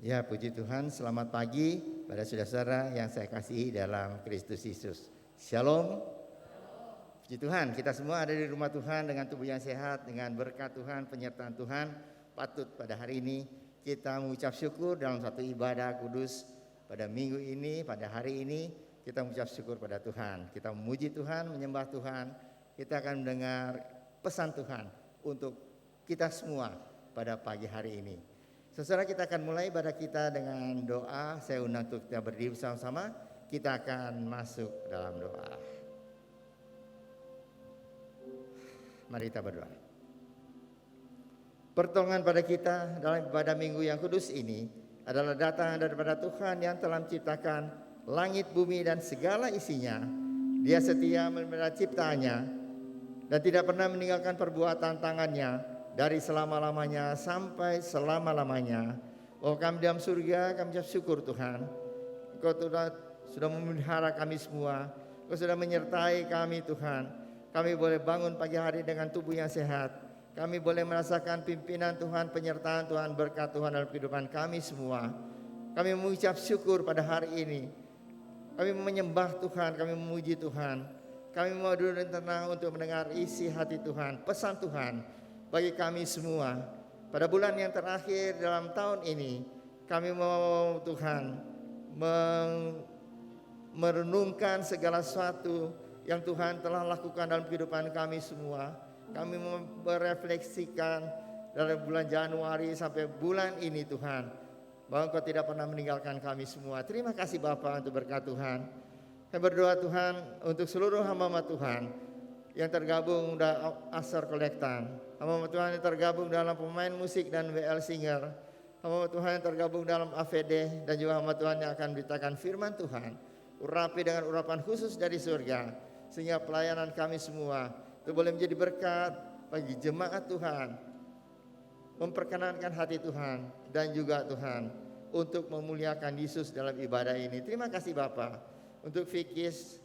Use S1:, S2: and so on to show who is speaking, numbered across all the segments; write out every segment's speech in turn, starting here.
S1: Ya, puji Tuhan, selamat pagi pada saudara-saudara yang saya kasihi dalam Kristus Yesus. Shalom. Puji Tuhan, kita semua ada di rumah Tuhan dengan tubuh yang sehat, dengan berkat Tuhan, penyertaan Tuhan. Patut pada hari ini kita mengucap syukur dalam satu ibadah kudus pada minggu ini, pada hari ini kita mengucap syukur pada Tuhan. Kita memuji Tuhan, menyembah Tuhan. Kita akan mendengar pesan Tuhan untuk kita semua pada pagi hari ini. Saudara, kita akan mulai ibadah kita dengan doa. Saya undang untuk kita berdiri bersama-sama. Kita akan masuk dalam doa. Mari kita berdoa. Pertolongan pada kita dalam ibadah minggu yang kudus ini adalah datang daripada Tuhan yang telah menciptakan langit, bumi dan segala isinya. Dia setia memelihara ciptaannya dan tidak pernah meninggalkan perbuatan tangannya dari selama-lamanya sampai selama-lamanya. Oh, kami dalam surga, kami ucap syukur Tuhan. Engkau sudah memelihara kami semua. Engkau sudah menyertai kami Tuhan. Kami boleh bangun pagi hari dengan tubuh yang sehat. Kami boleh merasakan pimpinan Tuhan, penyertaan Tuhan, berkat Tuhan dalam kehidupan kami semua. Kami mengucap syukur pada hari ini. Kami menyembah Tuhan, kami memuji Tuhan. Kami mau duduk dan tenang untuk mendengar isi hati Tuhan, pesan Tuhan bagi kami semua. Pada bulan yang terakhir dalam tahun ini, kami mau Tuhan merenungkan segala sesuatu yang Tuhan telah lakukan dalam kehidupan kami semua. Kami merefleksikan dari bulan Januari sampai bulan ini Tuhan, bahwa Engkau tidak pernah meninggalkan kami semua. Terima kasih Bapa untuk berkat Tuhan. Saya berdoa Tuhan untuk seluruh hamba-hamba Tuhan yang tergabung dalam Asar Kolektan, hamba Tuhan yang tergabung dalam pemain musik dan WL Singer, hamba Tuhan yang tergabung dalam AVD, dan juga hamba Tuhan yang akan beritakan firman Tuhan. Urapi dengan urapan khusus dari surga, sehingga pelayanan kami semua itu boleh menjadi berkat bagi jemaat Tuhan, memperkenankan hati Tuhan, dan juga Tuhan untuk memuliakan Yesus dalam ibadah ini. Terima kasih Bapa untuk Fikis,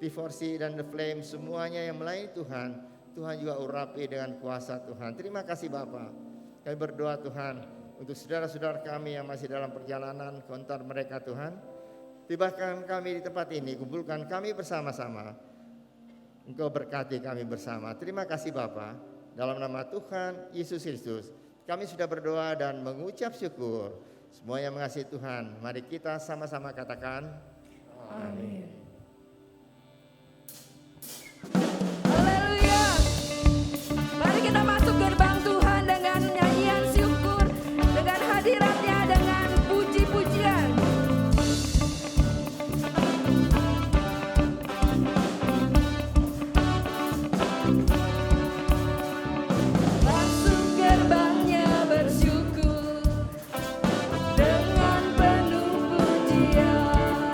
S1: T4C dan The Flame, semuanya yang melayani Tuhan. Tuhan juga urapi dengan kuasa Tuhan. Terima kasih Bapa. Kami berdoa Tuhan untuk saudara-saudara kami yang masih dalam perjalanan kontar mereka Tuhan. Tibakan kami di tempat ini, kumpulkan kami bersama-sama. Engkau berkati kami bersama. Terima kasih Bapa. Dalam nama Tuhan Yesus Kristus, kami sudah berdoa dan mengucap syukur. Semua yang mengasihi Tuhan, mari kita sama-sama katakan amin.
S2: Haleluya. Mari kita masuk gerbang Tuhan dengan nyanyian syukur, dengan hadiratnya, dengan puji-pujian. Masuk gerbangnya bersyukur dengan penuh pujian.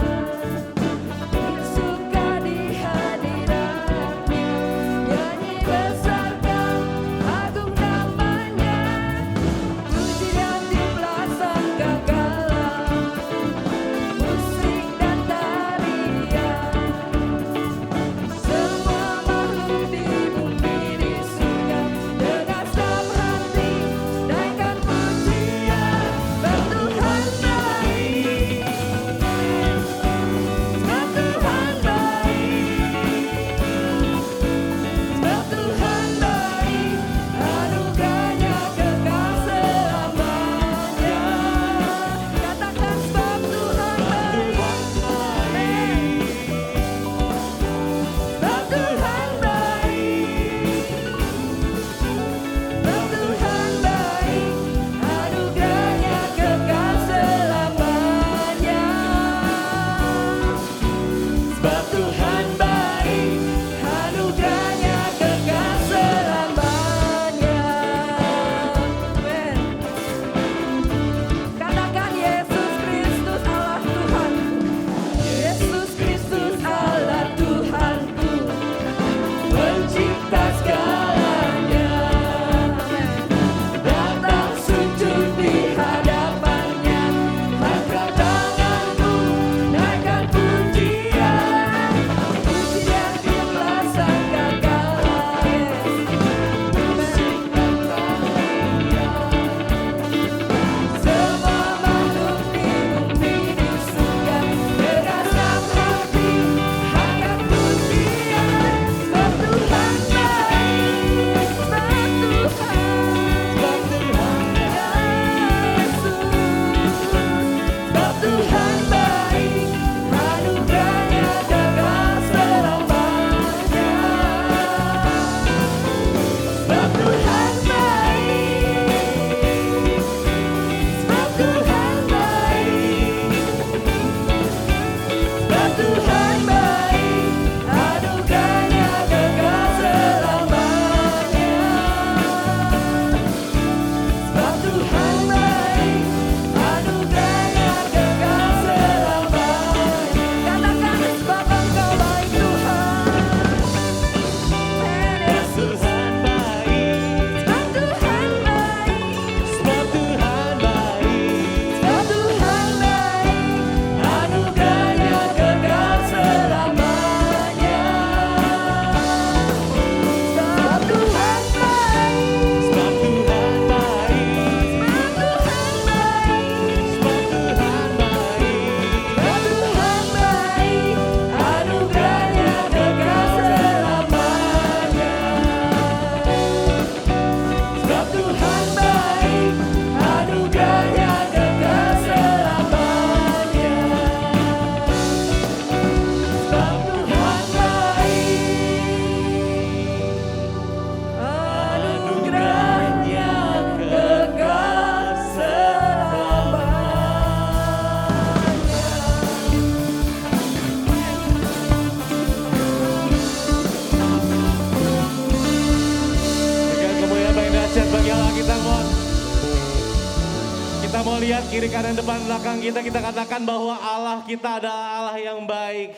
S3: kiri kanan depan belakang kita katakan bahwa Allah kita adalah Allah yang baik.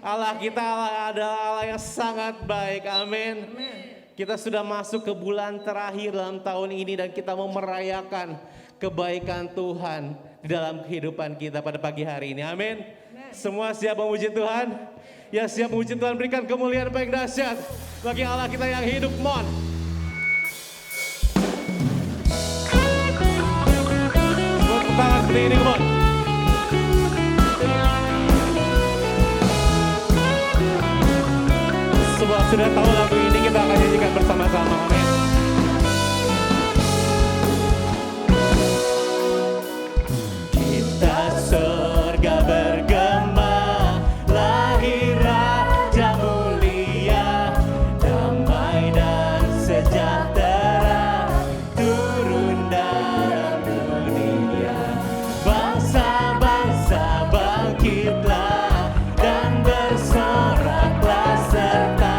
S3: Allah kita adalah Allah yang sangat baik. Amin. Kita sudah masuk ke bulan terakhir dalam tahun ini dan kita mau merayakan kebaikan Tuhan di dalam kehidupan kita pada pagi hari ini. Amin. Semua siap memuji Tuhan? Ya, siap memuji Tuhan, berikan kemuliaan paling dahsyat bagi Allah kita yang hidup. Mon. Tepuk tangan seperti ini, Mon. Semua sudah tahu lagu ini, kita akan nyanyikan bersama-sama. Amin. Kita surga bergema, lahir Raja mulia, damai dan sejahtera turun dalam dunia. Bangsa-bangsa bangkitlah dan bersoraklah serta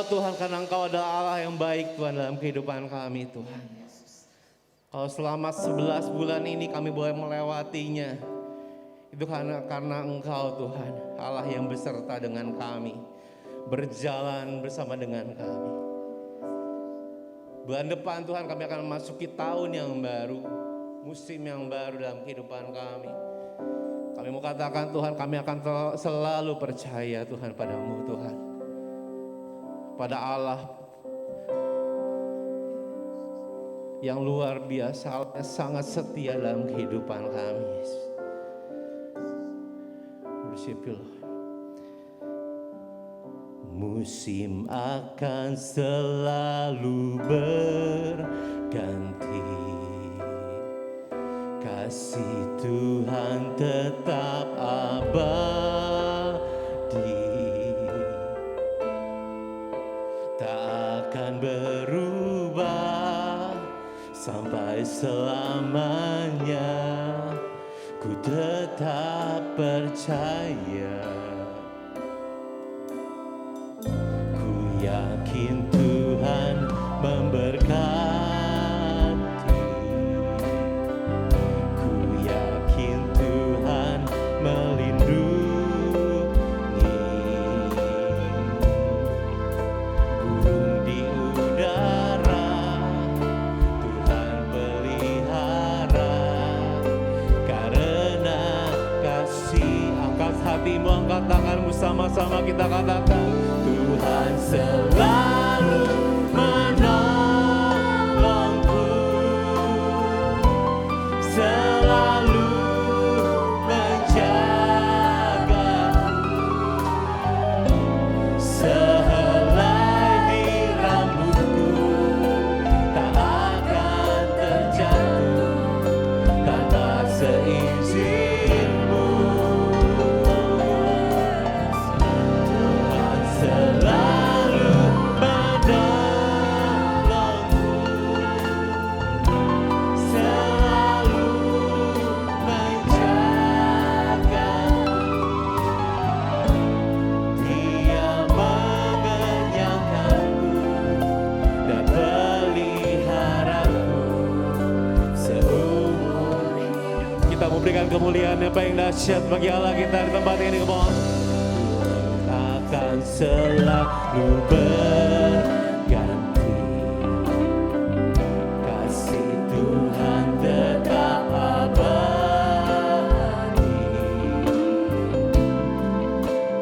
S3: Tuhan karena Engkau adalah Allah yang baik Tuhan dalam kehidupan kami Tuhan. Kalau selama 11 bulan ini kami boleh melewatinya, itu karena Engkau Tuhan, Allah yang beserta dengan kami, berjalan bersama dengan kami. Bulan depan Tuhan kami akan memasuki tahun yang baru, musim yang baru dalam kehidupan kami. Kami mau katakan Tuhan, kami akan selalu percaya Tuhan padamu Tuhan. Pada Allah yang luar biasa, Allah yang sangat setia dalam kehidupan kami. Worship you, Lord. Musim akan selalu berganti, kasih Tuhan tetap abadi, tak akan berubah sampai selamanya. Ku tetap percaya, ku yakin Tuhan memberkati, ku yakin Tuhan melindungi. Burung di udara Tuhan pelihara, karena kasih. Angkat hatimu, angkat tanganmu, sama-sama kita katakan, Tuhan selalu menolongku, selalu menjagaku, sehelai di rambutku tak akan terjatuh tanpa seizinmu. Tuhan selalu menolongku, selalu menjagaku, Dia mengenyangkanku dan peliharaku seumur hidup. Kita memberikan kemuliaan yang paling dahsyat bagi Allah kita di tempat ini. Come on. Akan selalu berganti, kasih Tuhan tetap abadi,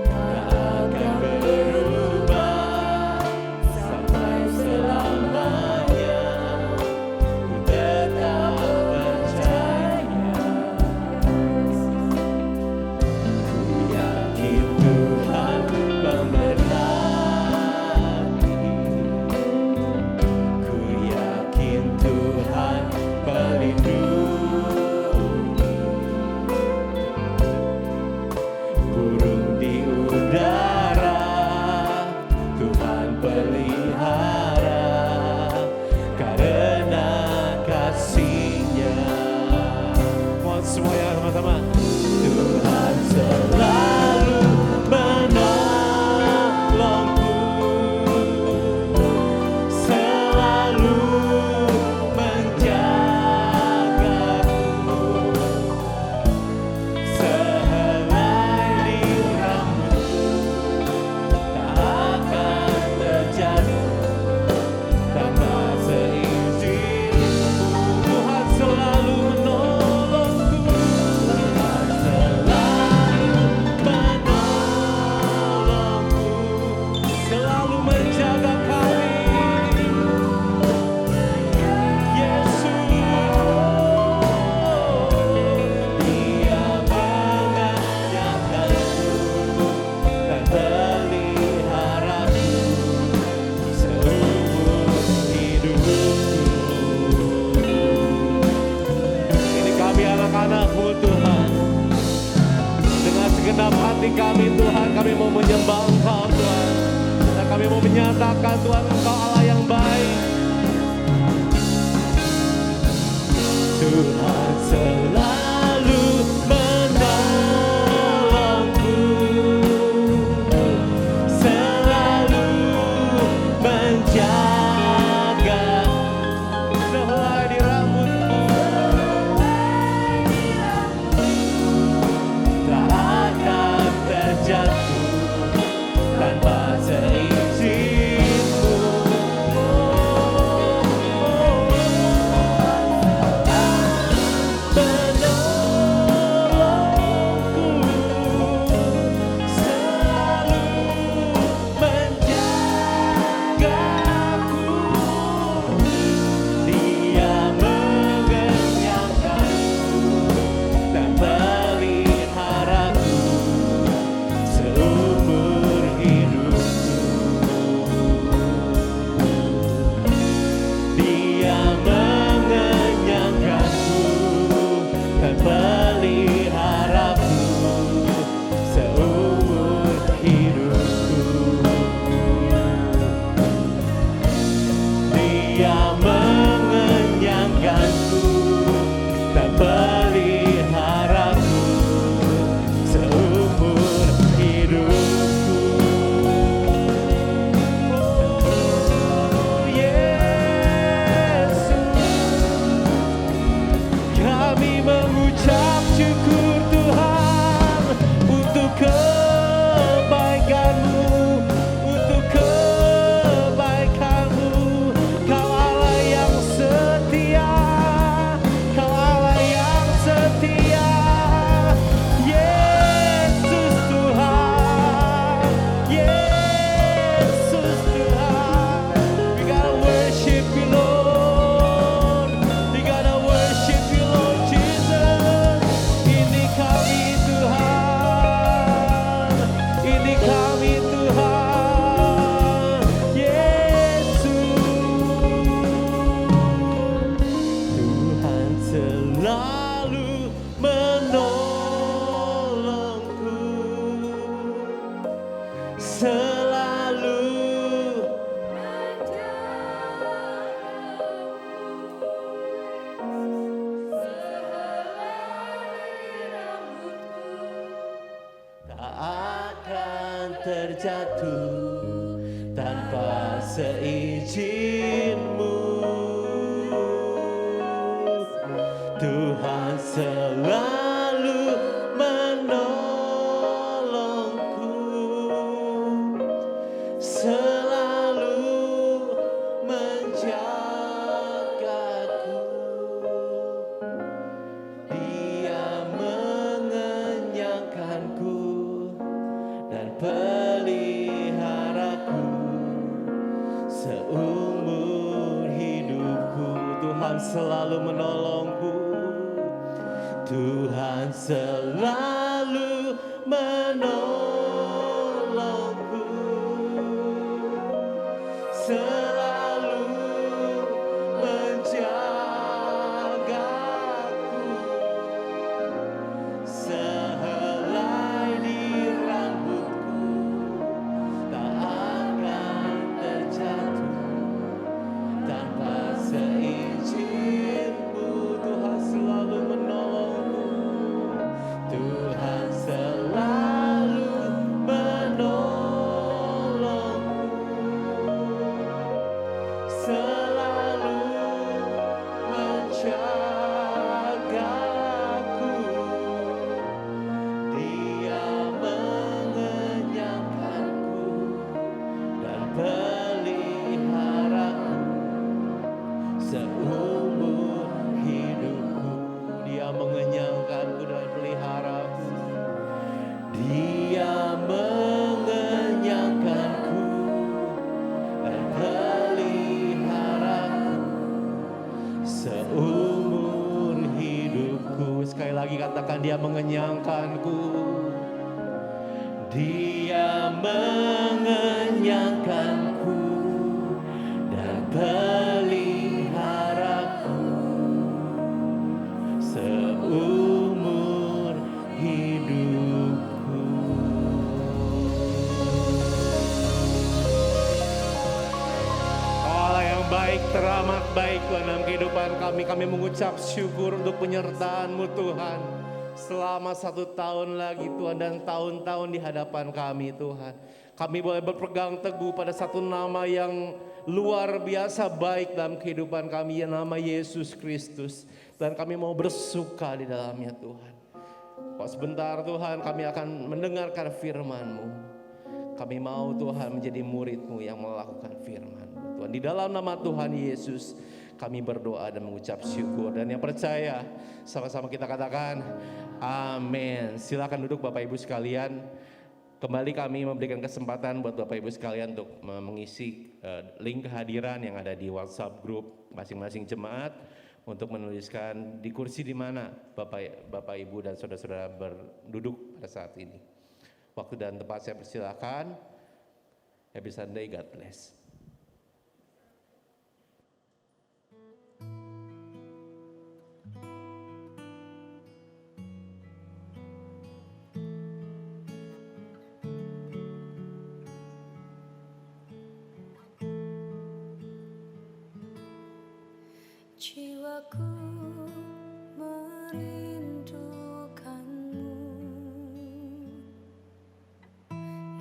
S3: tak akan berubah sampai selamanya. Ku tetap percaya, ku yakin Tuhan memberkati, ku yakin Tuhan melindungi. Burung di udara Tuhan pelihara, karena kasih-Nya. Mohon semuanya sama-sama. Tuhan selalu menolongku, selalu menjagaku, sehelai di rambutku tak akan terjatuh tanpa seizinmu. Tuhan selalu menolongku, Tuhan selalu menolongku, selalu menjaga kami. Yesus, Dia mengenyangkanku dan peliharaku seumur hidupku. Ini kami anak-anak-Mu Tuhan, dengan segenap hati kami Tuhan, kami mau menyembah Engkau Tuhan, dan kami mau menyatakan Tuhan Engkau Allah yang baik. Tuhan selalu menolongku, selalu selalu tak akan terjatuh tanpa seizin-Mu. Tuhan selalu menolongku, selalu menjagaku. Dia mengenyangkanku dan peliharaku seumur hidupku. Tuhan selalu menolongku, Tuhan selalu menolongku, selalu menjagaku. Sehelai di rambutku tak akan terjatuh tanpa seizin-Mu. Tuhan selalu menolongku, Tuhan selalu menolongku, selalu menjagaku. Dia mengenyangkanku dan peliharaku seumur hidupku. Dia mengenyangkanku dan peliharaku. Dia mengenyangkanku dan peliharaku seumur hidupku. Sekali lagi katakan, Dia mengenyangkanku. Dia mengenyangkanku dan peliharaku seumur hidupku. Allah yang baik, teramat baik Tuhan dalam kehidupan kami. Kami mengucap syukur untuk penyertaan-Mu Tuhan. Selama 1 tahun lagi Tuhan dan tahun-tahun di hadapan kami Tuhan. Kami boleh berpegang teguh pada satu nama yang luar biasa baik dalam kehidupan kami, yang nama Yesus Kristus. Dan kami mau bersuka di dalamnya Tuhan. Kok sebentar Tuhan kami akan mendengarkan firman-Mu. Kami mau Tuhan menjadi murid-Mu yang melakukan firman-Mu Tuhan. Di dalam nama Tuhan Yesus kami berdoa dan mengucap syukur. Dan yang percaya sama-sama kita katakan amin. Silakan duduk Bapak Ibu sekalian. Kembali kami memberikan kesempatan buat Bapak Ibu sekalian untuk mengisi link kehadiran yang ada di WhatsApp group masing-masing jemaat, untuk menuliskan di kursi di mana Bapak Ibu dan saudara-saudara berduduk pada saat ini. Waktu dan tempat saya persilakan. Happy Sunday, God bless.
S2: Jiwaku merindukanmu,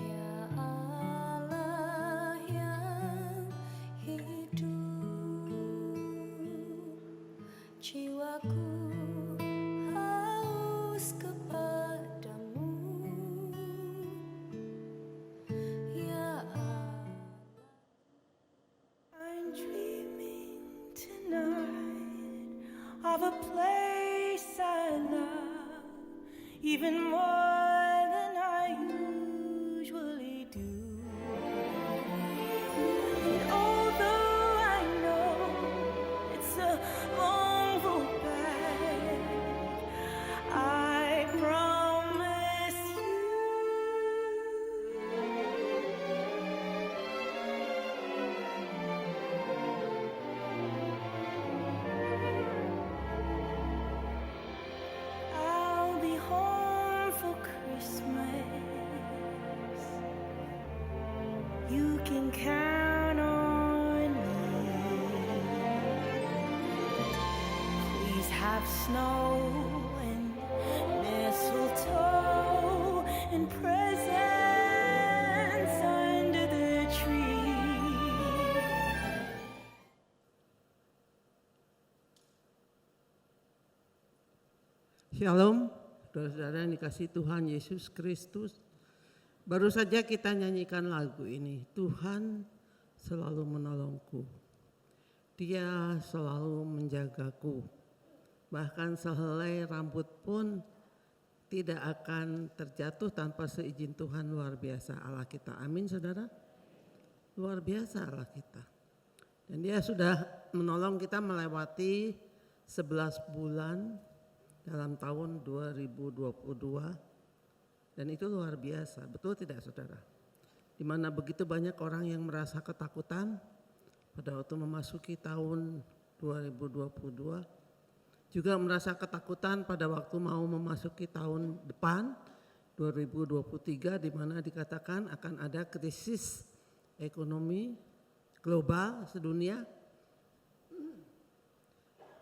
S2: ya Allah yang hidup. Jiwaku haus kepadamu, ya Allah. I'm dreaming tonight of a place I love even more than I usually do. And although I know it's a long road back, I promise you I'll be home for Christmas You can count on me. Please have snow and mistletoe and presents under the tree.
S4: Shalom, saudara-saudara yang dikasihi Tuhan Yesus Kristus. Baru saja kita nyanyikan lagu ini, Tuhan selalu menolongku. Dia selalu menjagaku. Bahkan sehelai rambut pun tidak akan terjatuh tanpa seizin Tuhan. Luar biasa Allah kita. Amin saudara. Luar biasa Allah kita. Dan dia sudah menolong kita melewati 11 bulan dalam tahun 2022 dan itu luar biasa, betul tidak saudara? Di mana begitu banyak orang yang merasa ketakutan pada waktu memasuki tahun 2022, juga merasa ketakutan pada waktu mau memasuki tahun depan 2023 di mana dikatakan akan ada krisis ekonomi global sedunia.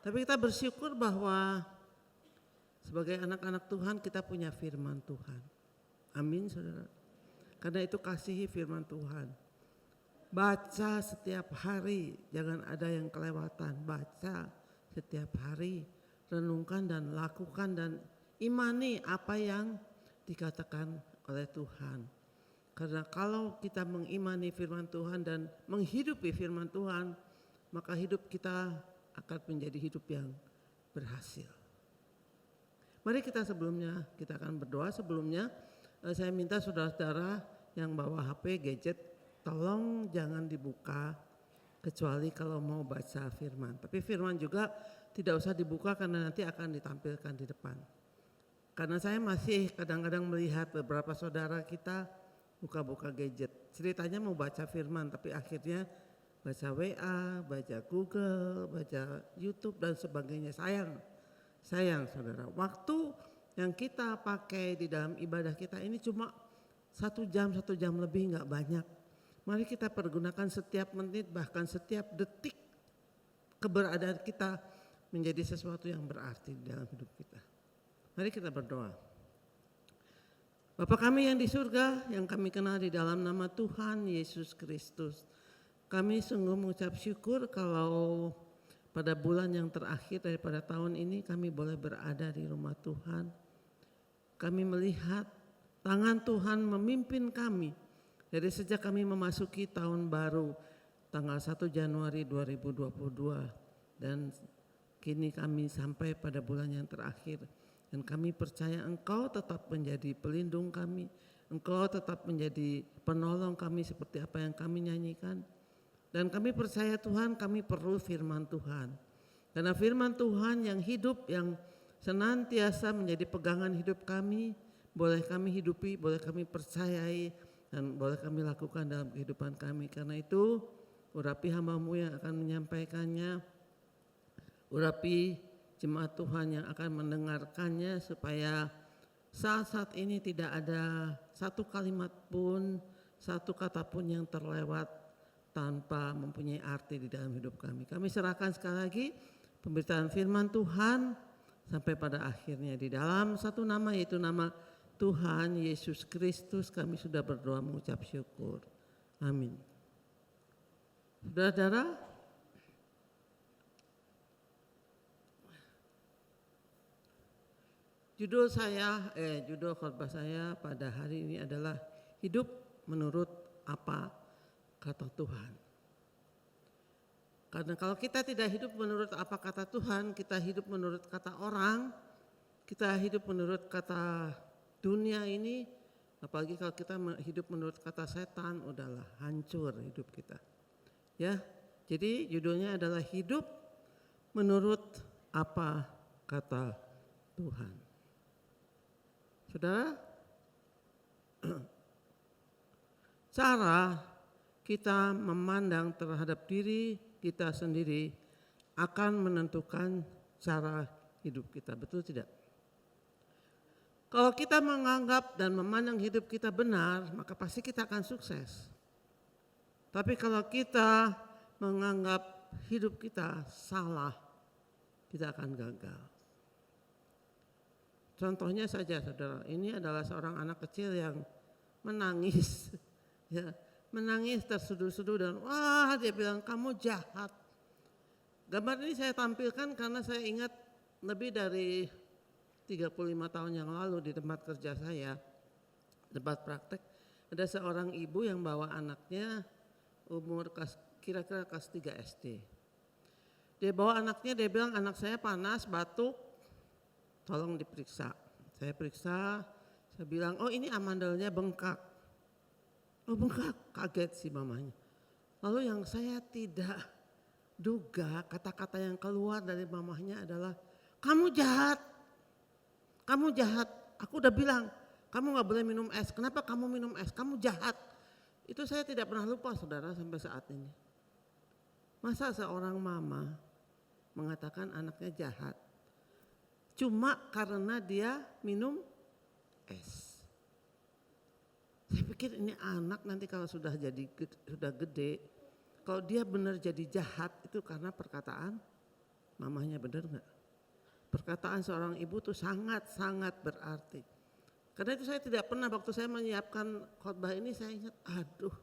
S4: Tapi kita bersyukur bahwa sebagai anak-anak Tuhan kita punya firman Tuhan. Amin saudara. Karena itu kasihi firman Tuhan. Baca setiap hari, jangan ada yang kelewatan. Baca setiap hari, renungkan dan lakukan dan imani apa yang dikatakan oleh Tuhan. Karena kalau kita mengimani firman Tuhan dan menghidupi firman Tuhan, maka hidup kita akan menjadi hidup yang berhasil. Mari kita akan berdoa. Sebelumnya saya minta saudara-saudara yang bawa HP, gadget, tolong jangan dibuka kecuali kalau mau baca firman. Tapi firman juga tidak usah dibuka karena nanti akan ditampilkan di depan. Karena saya masih kadang-kadang melihat beberapa saudara kita buka-buka gadget. Ceritanya mau baca firman tapi akhirnya baca WA, baca Google, baca YouTube dan sebagainya. Sayang saudara, waktu yang kita pakai di dalam ibadah kita ini cuma 1 jam lebih, nggak banyak. Mari kita pergunakan setiap menit bahkan setiap detik keberadaan kita menjadi sesuatu yang berarti di dalam hidup kita. Mari kita berdoa. Bapa kami yang di surga, yang kami kenal di dalam nama Tuhan Yesus Kristus. Kami sungguh mengucap syukur kalau pada bulan yang terakhir daripada tahun ini kami boleh berada di rumah Tuhan. Kami melihat tangan Tuhan memimpin kami dari sejak kami memasuki tahun baru tanggal 1 Januari 2022 dan kini kami sampai pada bulan yang terakhir. Dan kami percaya Engkau tetap menjadi pelindung kami, Engkau tetap menjadi penolong kami seperti apa yang kami nyanyikan. Dan kami percaya Tuhan, kami perlu firman Tuhan. Karena firman Tuhan yang hidup, yang senantiasa menjadi pegangan hidup kami, boleh kami hidupi, boleh kami percayai, dan boleh kami lakukan dalam kehidupan kami. Karena itu urapi hamba-Mu yang akan menyampaikannya, urapi jemaat Tuhan yang akan mendengarkannya supaya saat-saat ini tidak ada satu kalimat pun, satu kata pun yang terlewat tanpa mempunyai arti di dalam hidup kami. Kami serahkan sekali lagi pemberitaan firman Tuhan sampai pada akhirnya di dalam satu nama yaitu nama Tuhan Yesus Kristus kami sudah berdoa mengucap syukur. Amin. Saudara-saudara, judul khotbah saya pada hari ini adalah hidup menurut apa kata Tuhan. Karena kalau kita tidak hidup menurut apa kata Tuhan, kita hidup menurut kata orang, kita hidup menurut kata dunia ini, apalagi kalau kita hidup menurut kata setan, udahlah hancur hidup kita. Ya, jadi judulnya adalah hidup menurut apa kata Tuhan. Saudara, cara kita memandang terhadap diri kita sendiri akan menentukan cara hidup kita, betul tidak? Kalau kita menganggap dan memandang hidup kita benar, maka pasti kita akan sukses. Tapi kalau kita menganggap hidup kita salah, kita akan gagal. Contohnya saja saudara, ini adalah seorang anak kecil yang menangis. Ya, menangis tersudu-sudu dan wah dia bilang kamu jahat. Gambar ini saya tampilkan karena saya ingat lebih dari 35 tahun yang lalu di tempat kerja saya, tempat praktek, ada seorang ibu yang bawa anaknya umur kira-kira kelas 3 SD. Dia bawa anaknya, dia bilang anak saya panas, batuk, tolong diperiksa. Saya periksa, saya bilang oh ini amandelnya bengkak. Oh bengkak, kaget si mamanya. Lalu yang saya tidak duga kata-kata yang keluar dari mamahnya adalah kamu jahat, kamu jahat. Aku udah bilang kamu gak boleh minum es, kenapa kamu minum es, kamu jahat. Itu saya tidak pernah lupa saudara sampai saat ini. Masa seorang mama mengatakan anaknya jahat cuma karena dia minum es. Saya pikir ini anak nanti kalau sudah gede, kalau dia benar jadi jahat itu karena perkataan mamanya, benar nggak? Perkataan seorang ibu itu sangat-sangat berarti. Karena itu saya tidak pernah waktu saya menyiapkan khotbah ini saya ingat, aduh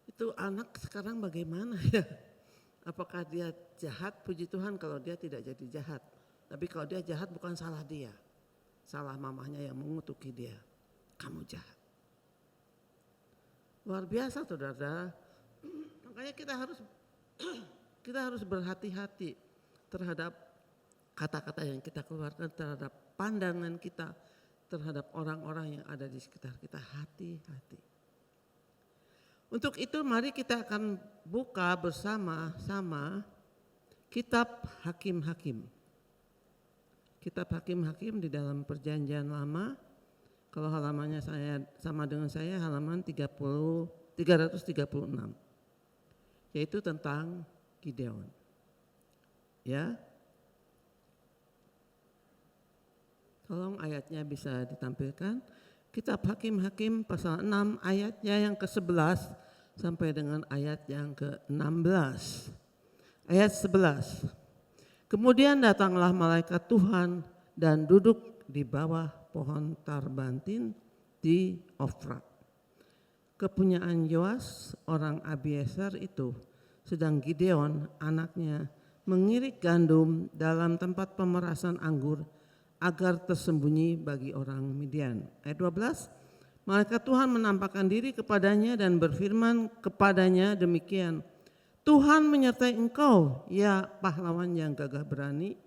S4: itu anak sekarang bagaimana ya? Apakah dia jahat? Puji Tuhan kalau dia tidak jadi jahat. Tapi kalau dia jahat bukan salah dia. Salah mamahnya yang mengutuki dia. Kamu jahat. Luar biasa saudara. Makanya kita harus berhati-hati terhadap kata-kata yang kita keluarkan, terhadap pandangan kita, terhadap orang-orang yang ada di sekitar kita. Hati-hati. Untuk itu mari kita akan buka bersama-sama kitab Hakim-Hakim. Kitab Hakim-Hakim di dalam Perjanjian Lama, kalau halamannya saya sama dengan saya halaman 336, yaitu tentang Gideon. Ya, tolong ayatnya bisa ditampilkan. Kitab Hakim-Hakim pasal 6 ayatnya yang ke-11 sampai dengan ayat yang ke-16. Ayat 11. Kemudian datanglah malaikat Tuhan dan duduk di bawah pohon tarbantin di Ofra. Kepunyaan Yoas orang Abiezer itu, sedang Gideon anaknya mengirik gandum dalam tempat pemerasan anggur agar tersembunyi bagi orang Midian. Ayat 12, malaikat Tuhan menampakkan diri kepadanya dan berfirman kepadanya demikian, Tuhan menyertai engkau, ya pahlawan yang gagah berani.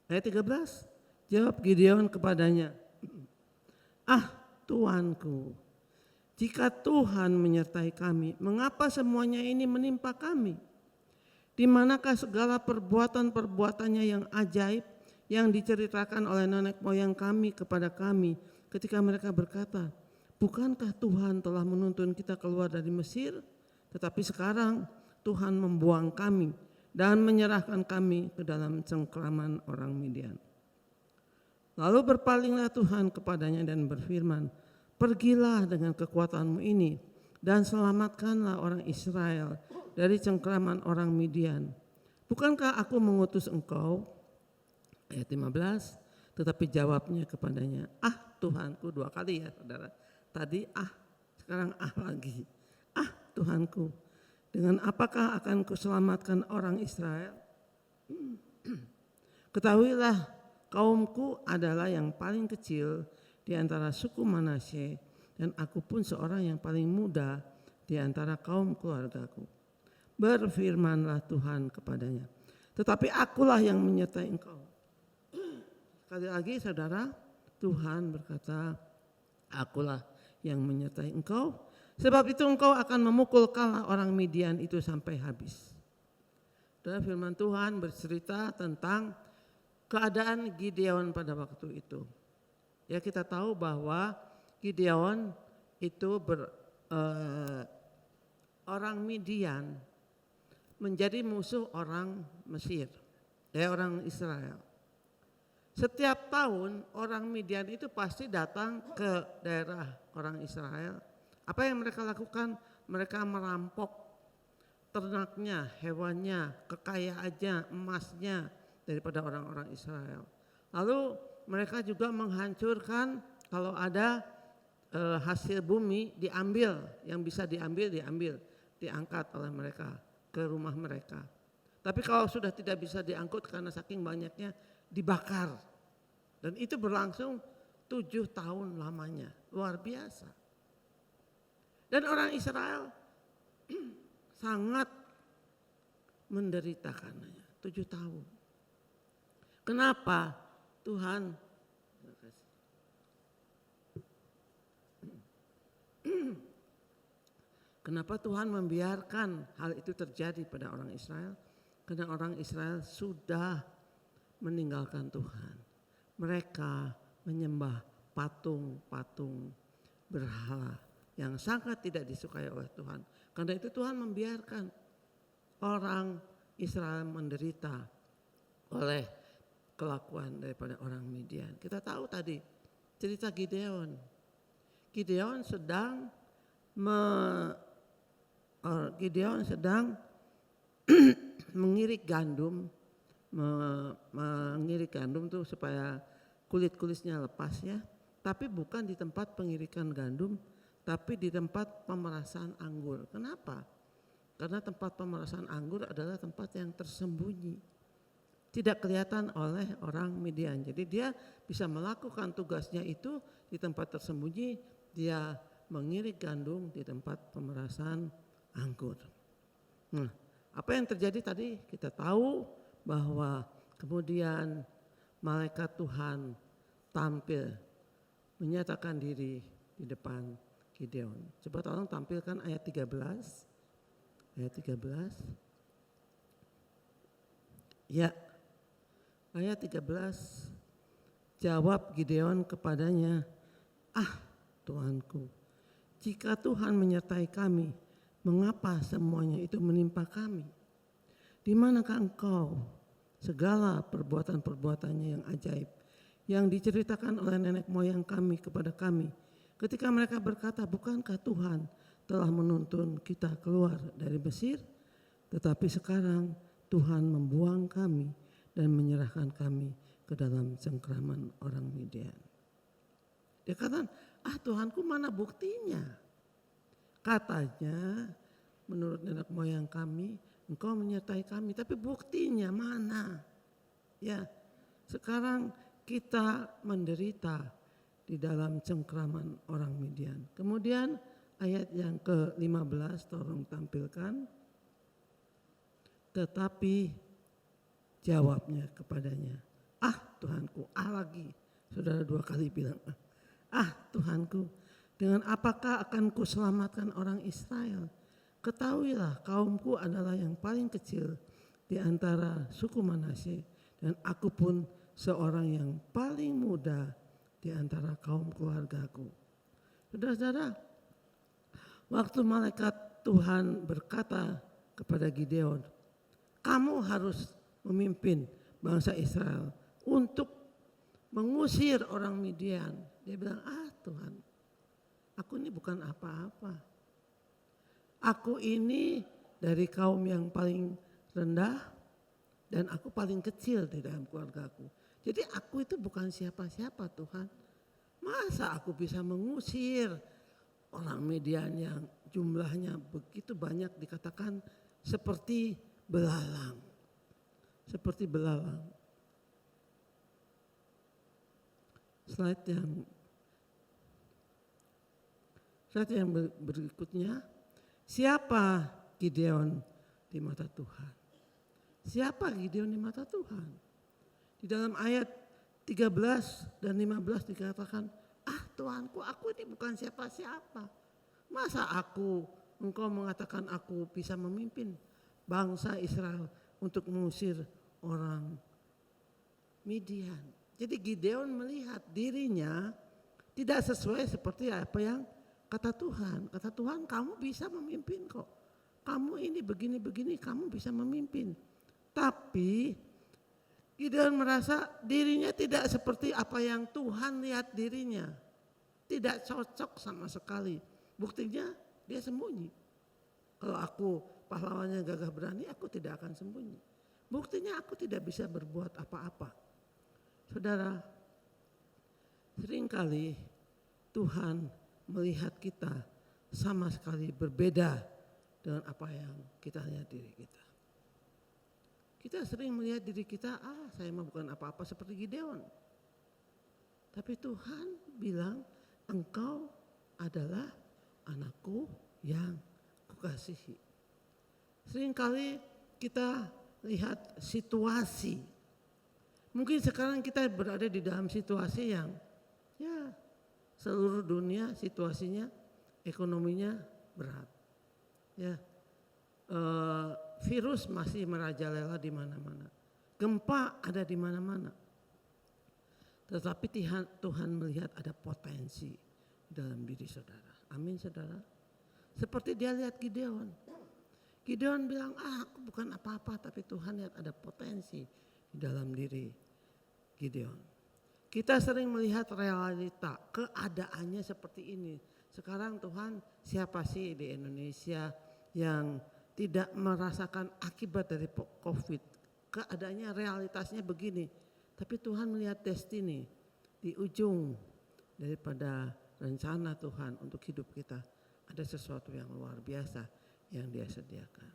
S4: Ayat 13, jawab Gideon kepadanya, ah Tuanku, jika Tuhan menyertai kami, mengapa semuanya ini menimpa kami? Di manakah segala perbuatan-perbuatannya yang ajaib yang diceritakan oleh nenek moyang kami kepada kami ketika mereka berkata, bukankah Tuhan telah menuntun kita keluar dari Mesir? Tetapi sekarang Tuhan membuang kami dan menyerahkan kami ke dalam cengkraman orang Midian. Lalu berpalinglah Tuhan kepadanya dan berfirman, pergilah dengan kekuatanmu ini dan selamatkanlah orang Israel dari cengkraman orang Midian. Bukankah aku mengutus engkau? Ayat 15, tetapi jawabnya kepadanya, ah Tuhanku, 2 kali ya saudara. Tadi sekarang lagi. Ah Tuhanku, dengan apakah akan kuselamatkan orang Israel? Ketahuilah kaumku adalah yang paling kecil di antara suku Manasye dan aku pun seorang yang paling muda di antara kaum keluargaku. Berfirmanlah Tuhan kepadanya, tetapi akulah yang menyertai engkau. Sekali lagi saudara, Tuhan berkata, akulah yang menyertai engkau. Sebab itu engkau akan memukul kalah orang Midian itu sampai habis. Dan firman Tuhan bercerita tentang keadaan Gideon pada waktu itu. Ya kita tahu bahwa Gideon itu orang Midian menjadi musuh orang Mesir, orang Israel. Setiap tahun orang Midian itu pasti datang ke daerah orang Israel. Apa yang mereka lakukan? mereka merampok ternaknya, hewannya, kekayaannya, emasnya daripada orang-orang Israel. Lalu mereka juga menghancurkan kalau ada hasil bumi diambil, yang bisa diambil, diangkat oleh mereka ke rumah mereka. Tapi kalau sudah tidak bisa diangkut karena saking banyaknya, dibakar. Dan itu berlangsung 7 tahun lamanya, luar biasa. Dan orang Israel sangat menderita karenanya, 7 tahun. Kenapa Tuhan? Kenapa Tuhan membiarkan hal itu terjadi pada orang Israel? Karena orang Israel sudah meninggalkan Tuhan. Mereka menyembah patung-patung berhala yang sangat tidak disukai oleh Tuhan. Karena itu Tuhan membiarkan orang Israel menderita oleh kelakuan daripada orang Midian. Kita tahu tadi cerita Gideon. Gideon sedang mengirik gandum, mengirik gandum tuh supaya kulit-kulitnya lepas ya. Tapi bukan di tempat pengirikan gandum, tapi di tempat pemerasan anggur. Kenapa? Karena tempat pemerasan anggur adalah tempat yang tersembunyi, tidak kelihatan oleh orang Midian. Jadi dia bisa melakukan tugasnya itu di tempat tersembunyi, dia mengirik gandum di tempat pemerasan anggur. Nah, apa yang terjadi tadi kita tahu bahwa kemudian malaikat Tuhan tampil menyatakan diri di depan Gideon. Coba tolong tampilkan ayat 13. Ayat 13. Ya. Ayat 13. Jawab Gideon kepadanya, "Ah, Tuanku, jika Tuhan menyertai kami, mengapa semuanya itu menimpa kami? Di manakah engkau segala perbuatan-perbuatannya yang ajaib yang diceritakan oleh nenek moyang kami kepada kami ketika mereka berkata, bukankah Tuhan telah menuntun kita keluar dari Mesir? Tetapi sekarang Tuhan membuang kami dan menyerahkan kami ke dalam cengkraman orang Midian." Dia kata, Tuhanku, mana buktinya? Katanya menurut nenek moyang kami, engkau menyertai kami, tapi buktinya mana? Ya, sekarang kita menderita di dalam cengkraman orang Midian. Kemudian ayat yang ke-15 tolong tampilkan. Tetapi jawabnya kepadanya, Tuhanku, lagi. Saudara 2 kali bilang, Tuhanku, dengan apakah akan kuselamatkan orang Israel? Ketahuilah kaumku adalah yang paling kecil di antara suku Manasye dan aku pun seorang yang paling muda di antara kaum keluargaku. Saudara-saudara, waktu malaikat Tuhan berkata kepada Gideon, kamu harus memimpin bangsa Israel untuk mengusir orang Midian. Dia bilang, Tuhan, aku ini bukan apa-apa. Aku ini dari kaum yang paling rendah dan aku paling kecil di dalam keluargaku. Jadi aku itu bukan siapa-siapa Tuhan. Masa aku bisa mengusir orang Midian yang jumlahnya begitu banyak, dikatakan seperti belalang. Seperti belalang. Slide yang berikutnya. Siapa Gideon di mata Tuhan? Siapa Gideon di mata Tuhan? Di dalam ayat 13 dan 15 dikatakan, Tuhanku, aku ini bukan siapa-siapa. Masa engkau mengatakan aku bisa memimpin bangsa Israel untuk mengusir orang Midian. Jadi Gideon melihat dirinya tidak sesuai seperti apa yang kata Tuhan. Kata Tuhan, kamu bisa memimpin kok. Kamu ini begini-begini, kamu bisa memimpin. Tapi Gideon merasa dirinya tidak seperti apa yang Tuhan lihat dirinya. Tidak cocok sama sekali. Buktinya dia sembunyi. Kalau aku pahlawannya gagah berani, aku tidak akan sembunyi. Buktinya aku tidak bisa berbuat apa-apa. Saudara, seringkali Tuhan melihat kita sama sekali berbeda dengan apa yang kita lihat diri kita. Kita sering melihat diri kita, saya mah bukan apa-apa seperti Gideon. Tapi Tuhan bilang, engkau adalah anakku yang kukasihi. Seringkali kita lihat situasi. Mungkin sekarang kita berada di dalam situasi yang ya seluruh dunia situasinya, ekonominya berat. Ya, virus masih merajalela di mana-mana. Gempa ada di mana-mana. Tetapi Tuhan melihat ada potensi dalam diri saudara. Amin saudara. Seperti dia lihat Gideon. Gideon bilang, aku bukan apa-apa, tapi Tuhan lihat ada potensi di dalam diri Gideon. Kita sering melihat realita, keadaannya seperti ini. Sekarang Tuhan, siapa sih di Indonesia yang tidak merasakan akibat dari COVID? Keadaannya, realitasnya begini. Tapi Tuhan melihat destiny di ujung daripada rencana Tuhan untuk hidup kita. Ada sesuatu yang luar biasa yang dia sediakan.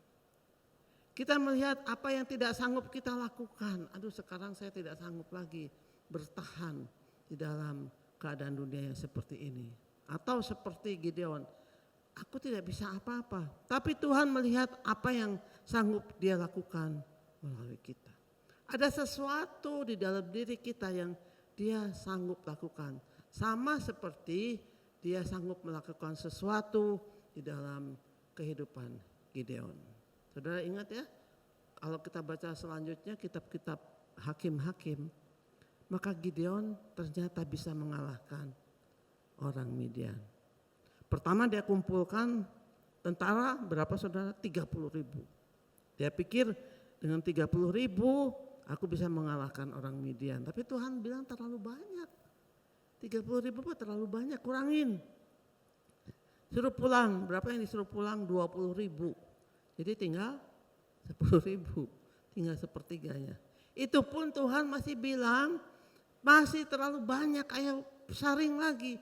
S4: Kita melihat apa yang tidak sanggup kita lakukan. Aduh, sekarang saya tidak sanggup lagi bertahan di dalam keadaan dunia yang seperti ini. Atau seperti Gideon, aku tidak bisa apa-apa. Tapi Tuhan melihat apa yang sanggup dia lakukan melalui kita. Ada sesuatu di dalam diri kita yang dia sanggup lakukan. Sama seperti dia sanggup melakukan sesuatu di dalam kehidupan Gideon. Saudara ingat ya, kalau kita baca selanjutnya kitab-kitab hakim-hakim, maka Gideon ternyata bisa mengalahkan orang Midian. Pertama dia kumpulkan tentara berapa saudara? 30.000. Dia pikir dengan 30.000 aku bisa mengalahkan orang Midian. Tapi Tuhan bilang terlalu banyak. 30.000 terlalu banyak, kurangin. Suruh pulang, berapa yang disuruh pulang? 20.000. Jadi tinggal 10.000, tinggal sepertiganya. Itu pun Tuhan masih bilang, masih terlalu banyak, ayo saring lagi.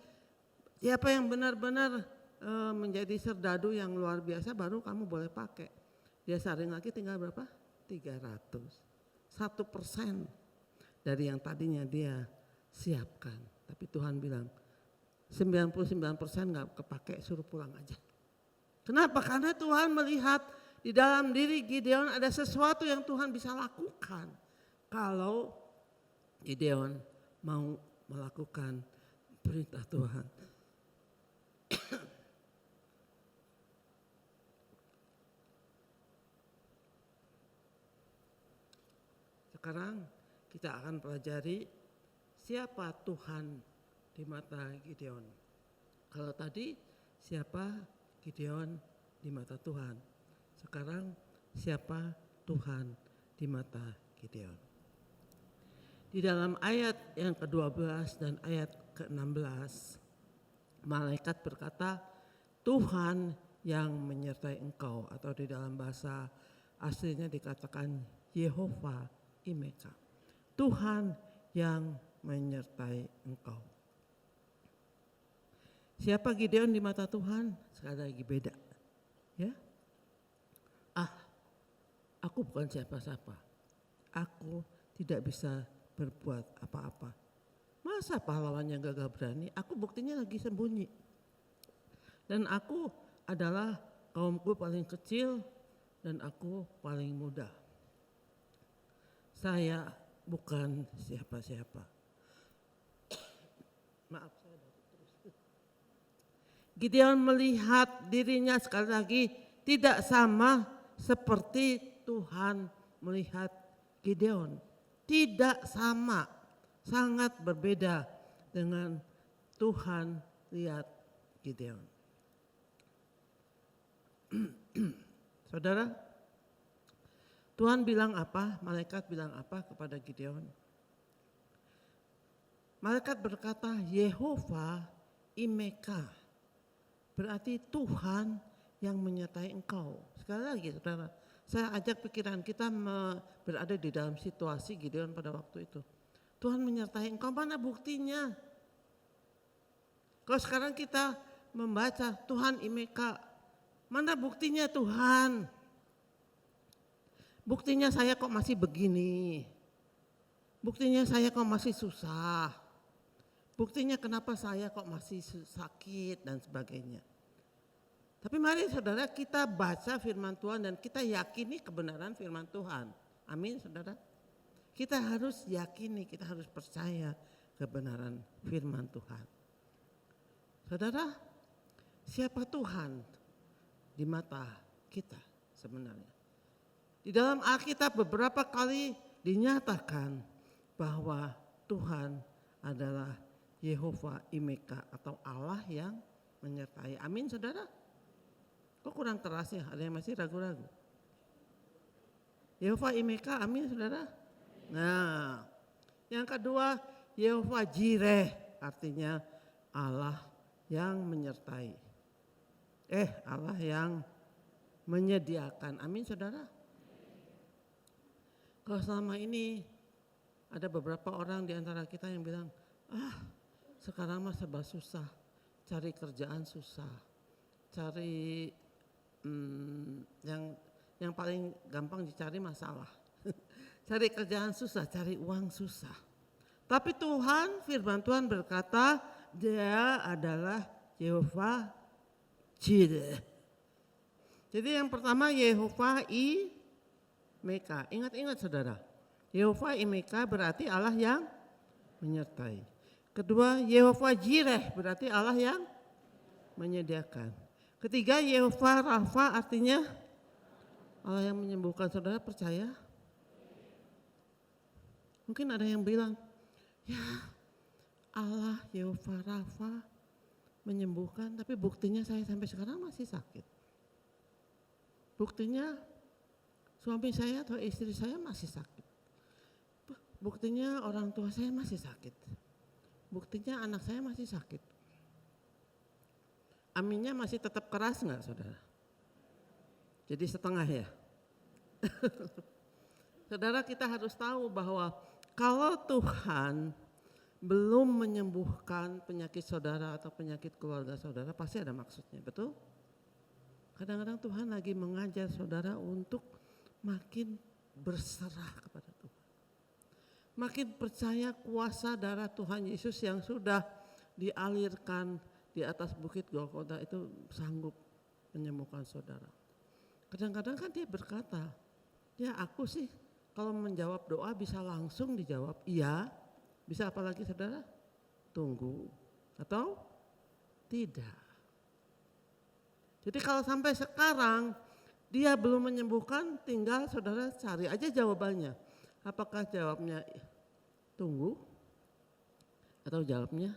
S4: Siapa yang benar-benar menjadi serdadu yang luar biasa baru kamu boleh pakai. Dia saring lagi tinggal berapa? 300. 1% dari yang tadinya dia siapkan. Tapi Tuhan bilang 99% gak kepake, suruh pulang aja. Kenapa? Karena Tuhan melihat di dalam diri Gideon ada sesuatu yang Tuhan bisa lakukan. Kalau Gideon mau melakukan perintah Tuhan. Sekarang kita akan pelajari siapa Tuhan di mata Gideon. Kalau tadi siapa Gideon di mata Tuhan. Sekarang siapa Tuhan di mata Gideon. Di dalam ayat yang ke-12 dan ayat ke-16, malaikat berkata, Tuhan yang menyertai engkau, atau di dalam bahasa aslinya dikatakan Yehova Imeka. Tuhan yang menyertai engkau. Siapa Gideon di mata Tuhan? Sekali lagi beda. Ya. Aku bukan siapa-siapa. Aku tidak bisa berbuat apa-apa. Masa pahlawan yang gagah berani? Aku buktinya lagi sembunyi. Dan aku adalah kaumku paling kecil dan aku paling muda. Saya bukan siapa-siapa. Maaf, saya terus. Gideon melihat dirinya sekali lagi tidak sama seperti Tuhan melihat Gideon. Tidak sama, sangat berbeda dengan Tuhan lihat Gideon. Saudara, Tuhan bilang apa? Malaikat bilang apa kepada Gideon? Malaikat berkata, Yehova Imeka. Berarti Tuhan yang menyertai engkau. Sekali lagi saudara, saya ajak pikiran kita berada di dalam situasi Gideon pada waktu itu. Tuhan menyertai engkau, mana buktinya? Kalau sekarang kita membaca Tuhan Imeka, mana buktinya Tuhan? Buktinya saya kok masih begini. Buktinya saya kok masih susah. Buktinya kenapa saya kok masih sakit dan sebagainya. Tapi mari saudara kita baca firman Tuhan dan kita yakini kebenaran firman Tuhan. Amin saudara. Kita harus yakini, kita harus percaya kebenaran firman Tuhan. Saudara, siapa Tuhan di mata kita sebenarnya? Di dalam Alkitab beberapa kali dinyatakan bahwa Tuhan adalah Yehova Imeka atau Allah yang menyertai. Amin saudara. Kok kurang keras ya? Ada yang masih ragu-ragu? Yehova Imeka, amin saudara. Nah, yang kedua Yehova Jireh, artinya Allah yang menyertai. Allah yang menyediakan. Amin saudara. Kalau selama ini ada beberapa orang di antara kita yang bilang, sekarang mah serba susah, cari kerjaan susah, cari yang paling gampang dicari masalah, cari kerjaan susah, cari uang susah. Tapi Tuhan, firman Tuhan berkata, Dia adalah Yehova Jireh. Jadi yang pertama Yehova Imeka. Ingat-ingat saudara, Yehova Imeka berarti Allah yang menyertai. Kedua Yehova Jireh berarti Allah yang menyediakan. Ketiga Yehova Rafa artinya Allah yang menyembuhkan. Saudara percaya? Mungkin ada yang bilang, ya Allah Yehova Rafa menyembuhkan, tapi buktinya saya sampai sekarang masih sakit. Buktinya suami saya atau istri saya masih sakit. Buktinya orang tua saya masih sakit. Buktinya anak saya masih sakit. Aminnya masih tetap keras enggak saudara? Jadi setengah ya. Saudara kita harus tahu bahwa kalau Tuhan belum menyembuhkan penyakit saudara atau penyakit keluarga saudara pasti ada maksudnya, betul? Kadang-kadang Tuhan lagi mengajar saudara untuk makin berserah kepada Tuhan. Makin percaya kuasa darah Tuhan Yesus yang sudah dialirkan di atas bukit Golgota itu sanggup menyembuhkan saudara. Kadang-kadang kan dia berkata, ya aku sih kalau menjawab doa bisa langsung dijawab iya, bisa apalagi saudara? Tunggu atau tidak. Jadi kalau sampai sekarang dia belum menyembuhkan, tinggal saudara cari aja jawabannya. Apakah jawabnya tunggu atau jawabnya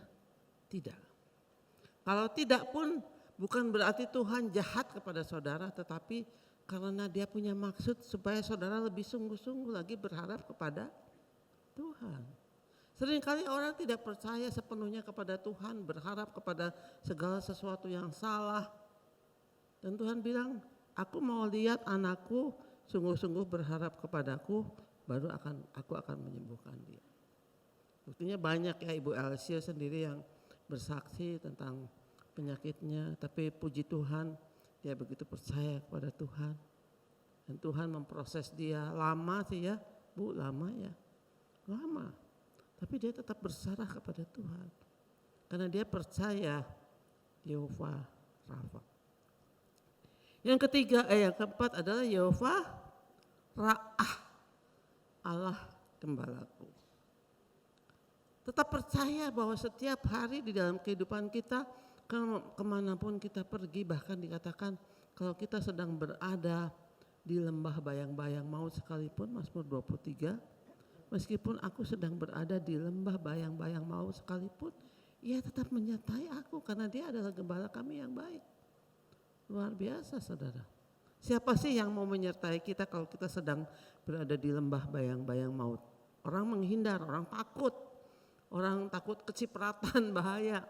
S4: tidak. Kalau tidak pun bukan berarti Tuhan jahat kepada saudara, tetapi karena dia punya maksud supaya saudara lebih sungguh-sungguh lagi berharap kepada Tuhan. Seringkali orang tidak percaya sepenuhnya kepada Tuhan, berharap kepada segala sesuatu yang salah. Dan Tuhan bilang, aku mau lihat anakku sungguh-sungguh berharap kepadaku, baru aku akan menyembuhkan dia. Buktinya banyak ya Ibu Elsia sendiri yang bersaksi tentang penyakitnya, tapi puji Tuhan dia begitu percaya kepada Tuhan. Dan Tuhan memproses dia lama sih ya, Bu, lama ya. Lama. Tapi dia tetap berserah kepada Tuhan. Karena dia percaya Yehova Rafa. Yang keempat adalah Yehova Ra'ah, Allah Gembalaku. Tetap percaya bahwa setiap hari di dalam kehidupan kita, kemanapun kita pergi, bahkan dikatakan kalau kita sedang berada di lembah bayang-bayang maut sekalipun, Mazmur 23, meskipun aku sedang berada di lembah bayang-bayang maut sekalipun, ia tetap menyertai aku karena dia adalah gembala kami yang baik. Luar biasa saudara. Siapa sih yang mau menyertai kita kalau kita sedang berada di lembah bayang-bayang maut? Orang menghindar, orang takut kecipratan bahaya.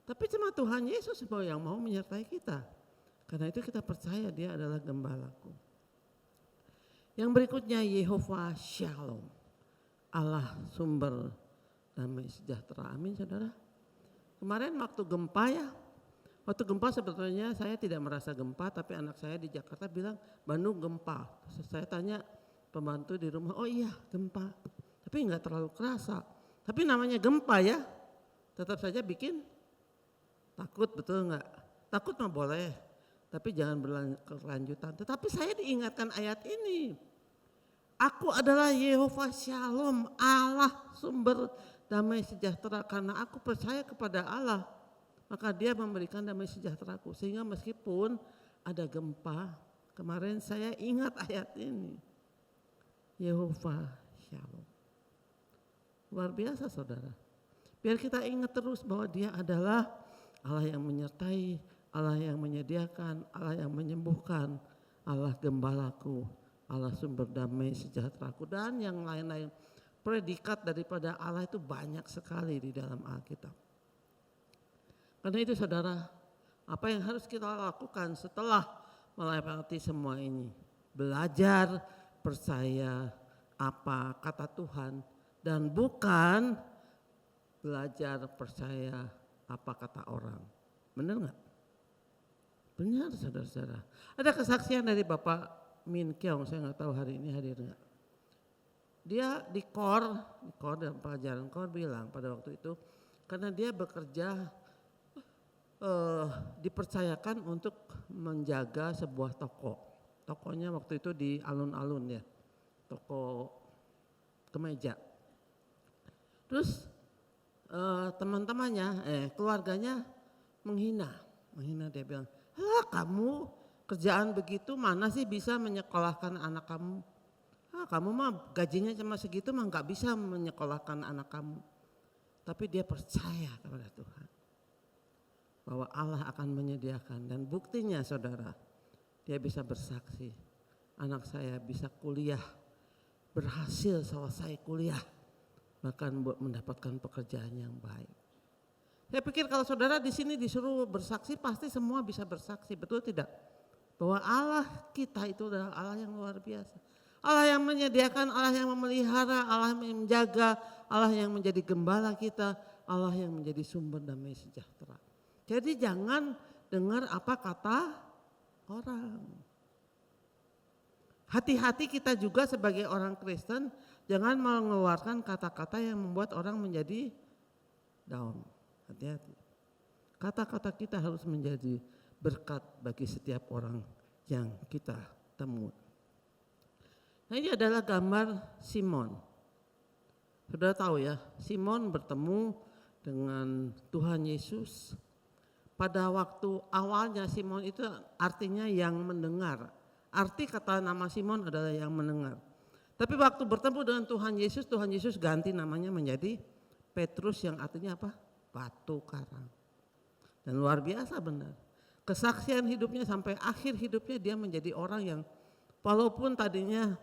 S4: Tapi cuma Tuhan Yesus yang mau menyertai kita. Karena itu kita percaya dia adalah gembalaku. Yang berikutnya Yehova Shalom. Allah sumber damai sejahtera. Amin saudara. Kemarin waktu gempa ya. Waktu gempa sebetulnya saya tidak merasa gempa, tapi anak saya di Jakarta bilang Bandung gempa. Terus saya tanya pembantu di rumah, oh iya gempa. Tapi enggak terlalu kerasa. Tapi namanya gempa ya. Tetap saja bikin takut, betul enggak? Takut mah boleh, tapi jangan berkelanjutan. Tetapi saya diingatkan ayat ini. Aku adalah Yehova Shalom, Allah sumber damai sejahtera. Karena aku percaya kepada Allah, maka dia memberikan damai sejahteraku. Sehingga meskipun ada gempa, kemarin saya ingat ayat ini. Yehova Shalom. Luar biasa saudara. Biar kita ingat terus bahwa dia adalah Allah yang menyertai, Allah yang menyediakan, Allah yang menyembuhkan, Allah gembalaku, Allah sumber damai sejahteraku, dan yang lain-lain. Predikat daripada Allah itu banyak sekali di dalam Alkitab. Karena itu saudara, apa yang harus kita lakukan setelah melewati semua ini? Belajar percaya apa kata Tuhan dan bukan belajar percaya apa kata orang. Benar nggak? Benar saudara-saudara. Ada kesaksian dari Bapak Min Kyong, saya nggak tahu hari ini hadir nggak. Dia di KOR dalam pelajaran KOR bilang pada waktu itu, karena dia bekerja dipercayakan untuk menjaga sebuah toko. Tokonya waktu itu di alun-alun ya, toko kemeja. Terus teman-temannya, keluarganya menghina dia bilang, kamu kerjaan begitu mana sih bisa menyekolahkan anak kamu? Kamu mah gajinya cuma segitu mah nggak bisa menyekolahkan anak kamu. Tapi dia percaya kepada Tuhan bahwa Allah akan menyediakan, dan buktinya saudara, dia bisa bersaksi, anak saya bisa kuliah, berhasil selesai kuliah, bahkan mendapatkan pekerjaan yang baik. Saya pikir kalau saudara di sini disuruh bersaksi, pasti semua bisa bersaksi, betul tidak? Bahwa Allah kita itu adalah Allah yang luar biasa. Allah yang menyediakan, Allah yang memelihara, Allah yang menjaga, Allah yang menjadi gembala kita, Allah yang menjadi sumber damai sejahtera. Jadi jangan dengar apa kata orang. Hati-hati kita juga sebagai orang Kristen, jangan mengeluarkan kata-kata yang membuat orang menjadi down. Hati-hati. Kata-kata kita harus menjadi berkat bagi setiap orang yang kita temui. Nah, ini adalah gambar Simon. Sudah tahu ya, Simon bertemu dengan Tuhan Yesus. Pada waktu awalnya Simon itu artinya yang mendengar. Arti kata nama Simon adalah yang mendengar. Tapi waktu bertemu dengan Tuhan Yesus ganti namanya menjadi Petrus yang artinya apa? Batu karang. Dan luar biasa benar. Kesaksian hidupnya sampai akhir hidupnya dia menjadi orang yang walaupun tadinya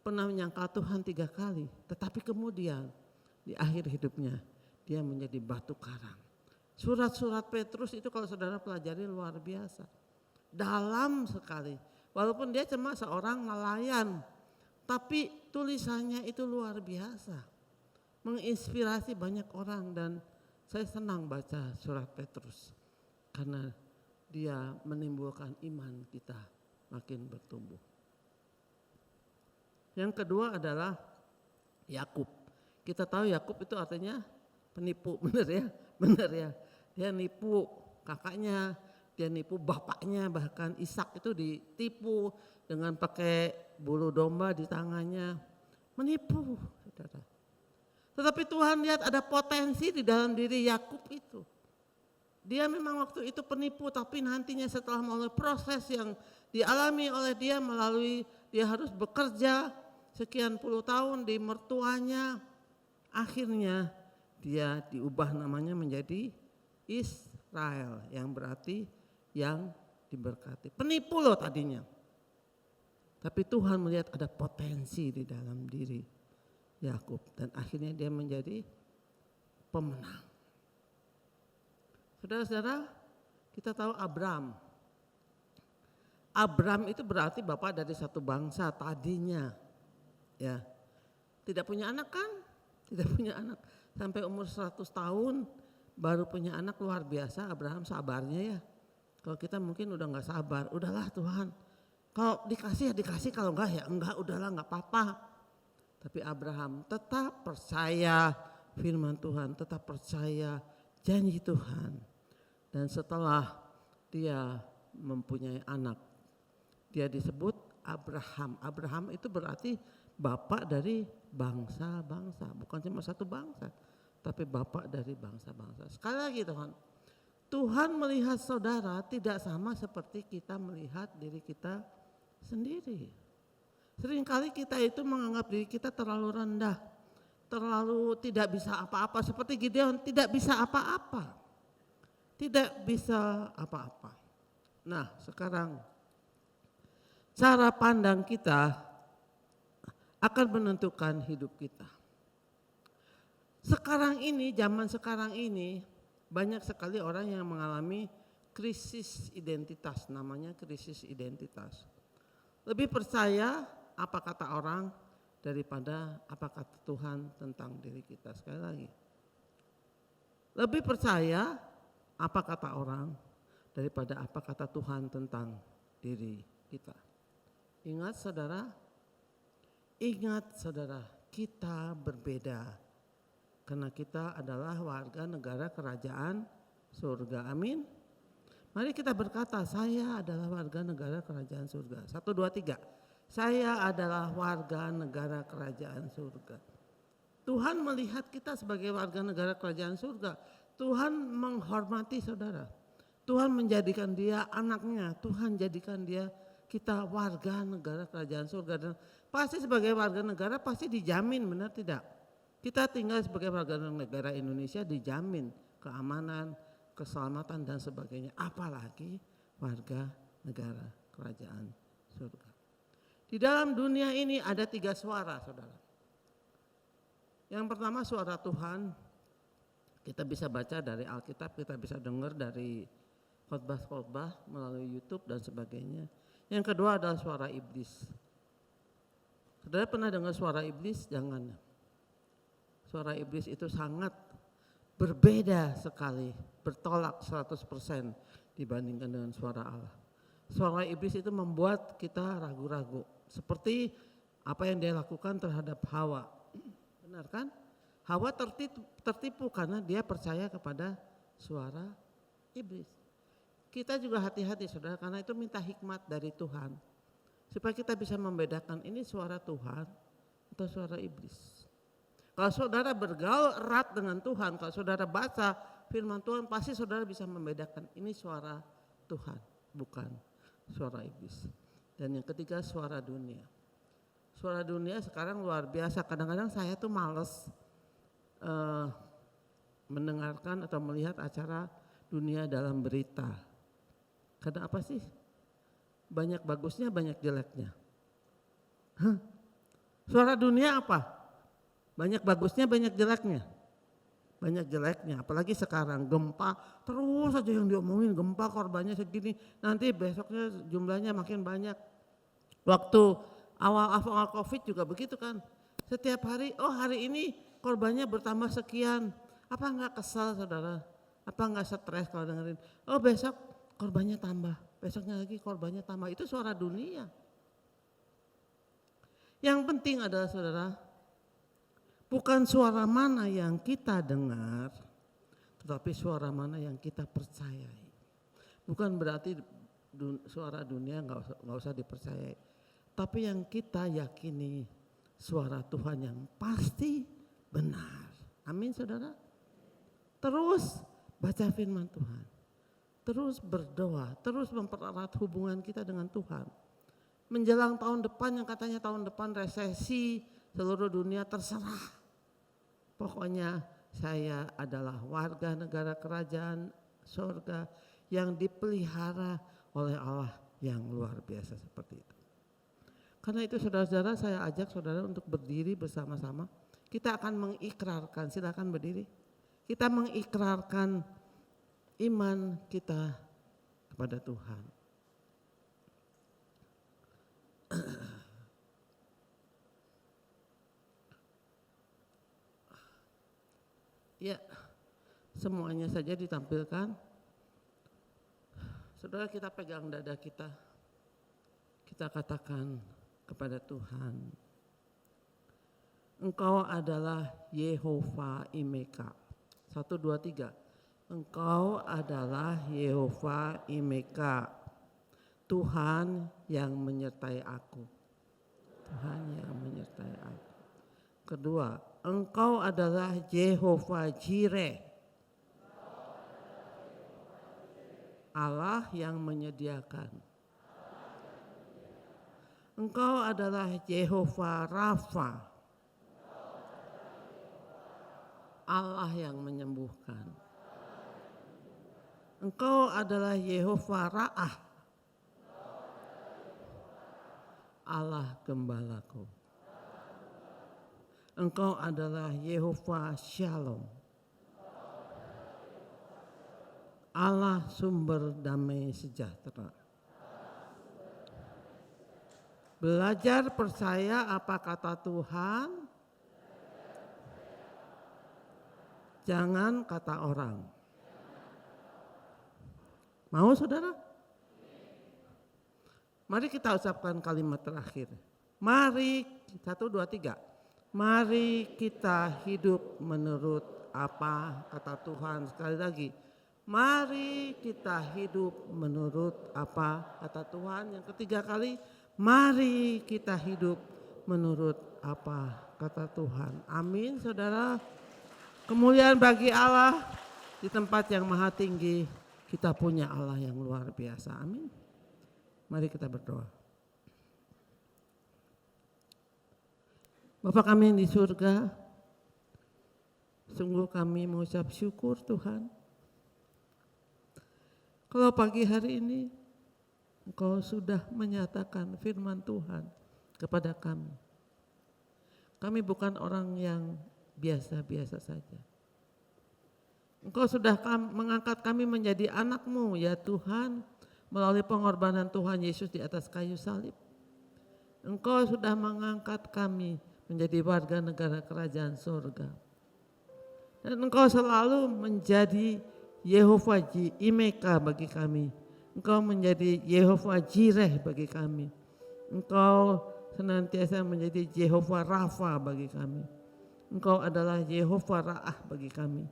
S4: pernah menyangkal Tuhan 3 kali, tetapi kemudian di akhir hidupnya dia menjadi batu karang. Surat-surat Petrus itu kalau saudara pelajari luar biasa. Dalam sekali. Walaupun dia cuma seorang nelayan, tapi tulisannya itu luar biasa. Menginspirasi banyak orang, dan saya senang baca surat Petrus. Karena dia menimbulkan iman kita makin bertumbuh. Yang kedua adalah Yakub. Kita tahu Yakub itu artinya penipu, benar ya? Benar ya. Dia nipu kakaknya, dia nipu bapaknya, bahkan Ishak itu ditipu dengan pakai bulu domba di tangannya. Menipu, saudara. Tetapi Tuhan lihat ada potensi di dalam diri Yakub itu. Dia memang waktu itu penipu, tapi nantinya setelah melalui proses yang dialami oleh dia, melalui dia harus bekerja sekian puluh tahun di mertuanya, akhirnya dia diubah namanya menjadi Israel, yang berarti yang diberkati. Penipu loh tadinya. Tapi Tuhan melihat ada potensi di dalam diri Yakub, dan akhirnya dia menjadi pemenang. Saudara-saudara, kita tahu Abraham. Abram itu berarti bapak dari satu bangsa tadinya. Ya. Tidak punya anak kan? Tidak punya anak. Sampai umur 100 tahun baru punya anak, luar biasa Abraham sabarnya ya. Kalau kita mungkin udah gak sabar, udahlah Tuhan. Kalau dikasih ya dikasih, kalau enggak ya enggak, udahlah enggak apa-apa. Tapi Abraham tetap percaya firman Tuhan, tetap percaya janji Tuhan. Dan setelah dia mempunyai anak, dia disebut Abraham. Abraham itu berarti bapak dari bangsa-bangsa, bukan cuma satu bangsa, tapi bapak dari bangsa-bangsa. Sekali lagi Tuhan melihat saudara tidak sama seperti kita melihat diri kita sendiri. Seringkali kita itu menganggap diri kita terlalu rendah, terlalu tidak bisa apa-apa, seperti Gideon tidak bisa apa-apa. Tidak bisa apa-apa. Nah, sekarang cara pandang kita akan menentukan hidup kita. Sekarang ini, zaman sekarang ini banyak sekali orang yang mengalami krisis identitas, namanya krisis identitas. Lebih percaya apa kata orang daripada apa kata Tuhan tentang diri kita. Sekali lagi, lebih percaya apa kata orang daripada apa kata Tuhan tentang diri kita. Ingat saudara, kita berbeda karena kita adalah warga negara kerajaan surga. Amin. Mari kita berkata, saya adalah warga negara kerajaan surga. 1, 2, 3. Saya adalah warga negara kerajaan surga. Tuhan melihat kita sebagai warga negara kerajaan surga. Tuhan menghormati saudara. Tuhan menjadikan dia anaknya. Tuhan jadikan dia kita warga negara kerajaan surga. Dan pasti sebagai warga negara pasti dijamin, benar tidak? Kita tinggal sebagai warga negara Indonesia dijamin keamanan, keselamatan dan sebagainya. Apalagi warga negara kerajaan surga. Di dalam dunia ini ada 3 suara saudara. Yang pertama suara Tuhan, kita bisa baca dari Alkitab, kita bisa dengar dari khotbah-khotbah melalui YouTube dan sebagainya. Yang kedua adalah suara iblis. Saudara pernah dengar suara iblis? Jangan. Suara iblis itu sangat berbeda sekali, bertolak 100% dibandingkan dengan suara Allah. Suara iblis itu membuat kita ragu-ragu. Seperti apa yang dia lakukan terhadap Hawa. Benar kan? Hawa tertipu karena dia percaya kepada suara iblis. Kita juga hati-hati saudara, karena itu minta hikmat dari Tuhan. Supaya kita bisa membedakan ini suara Tuhan atau suara iblis. Kalau saudara bergaul erat dengan Tuhan, kalau saudara baca firman Tuhan, pasti saudara bisa membedakan ini suara Tuhan, bukan suara iblis. Dan yang ketiga suara dunia. Suara dunia sekarang luar biasa, kadang-kadang saya tuh males mendengarkan atau melihat acara dunia dalam berita. Karena apa sih? Banyak bagusnya, banyak jeleknya. Suara dunia apa? Banyak bagusnya, banyak jeleknya. Banyak jeleknya, apalagi sekarang gempa terus saja yang diomongin, gempa korbannya segini, nanti besoknya jumlahnya makin banyak. Waktu awal COVID juga begitu kan, setiap hari, oh hari ini korbannya bertambah sekian, apa enggak kesal saudara, apa enggak stres kalau dengerin, oh besok korbannya tambah, besoknya lagi korbannya tambah, itu suara dunia. Yang penting adalah saudara, bukan suara mana yang kita dengar, tetapi suara mana yang kita percayai. Bukan berarti suara dunia nggak usah dipercayai, tapi yang kita yakini suara Tuhan yang pasti benar. Amin saudara. Terus baca firman Tuhan, terus berdoa, terus mempererat hubungan kita dengan Tuhan. Menjelang tahun depan yang katanya tahun depan resesi, seluruh dunia terserah. Pokoknya saya adalah warga negara kerajaan surga yang dipelihara oleh Allah yang luar biasa seperti itu. Karena itu saudara-saudara, saya ajak saudara untuk berdiri bersama-sama. Kita akan mengikrarkan, silakan berdiri. Kita mengikrarkan iman kita kepada Tuhan. Ya, semuanya saja ditampilkan. Saudara, kita pegang dada kita. Kita katakan kepada Tuhan, Engkau adalah Yehova Imeka. 1, 2, 3. Engkau adalah Yehova Imeka. Tuhan yang menyertai aku. Tuhan yang menyertai aku. Kedua, Engkau adalah Yehova Jireh. Allah yang menyediakan. Engkau adalah Yehova Rafa. Allah yang menyembuhkan. Engkau adalah Yehova Ra'ah. Allah gembalaku. Engkau adalah Yehova Shalom. Allah sumber damai sejahtera. Belajar percaya apa kata Tuhan, jangan kata orang. Mau saudara? Mari kita ucapkan kalimat terakhir. Mari, 1, 2, 3. Mari kita hidup menurut apa kata Tuhan. Sekali lagi. Mari kita hidup menurut apa kata Tuhan. Yang ketiga kali, mari kita hidup menurut apa kata Tuhan. Amin saudara. Kemuliaan bagi Allah di tempat yang maha tinggi. Kita punya Allah yang luar biasa. Amin. Mari kita berdoa. Bapa kami yang di surga, sungguh kami mengucap syukur Tuhan. Kalau pagi hari ini Engkau sudah menyatakan firman Tuhan kepada kami. Kami bukan orang yang biasa-biasa saja. Engkau sudah mengangkat kami menjadi anak-Mu ya Tuhan, melalui pengorbanan Tuhan Yesus di atas kayu salib. Engkau sudah mengangkat kami menjadi warga negara kerajaan surga. Dan Engkau selalu menjadi Yehova Imeka bagi kami. Engkau menjadi Yehova Jireh bagi kami. Engkau senantiasa menjadi Yehova Rafa bagi kami. Engkau adalah Yehova Ra'ah bagi kami.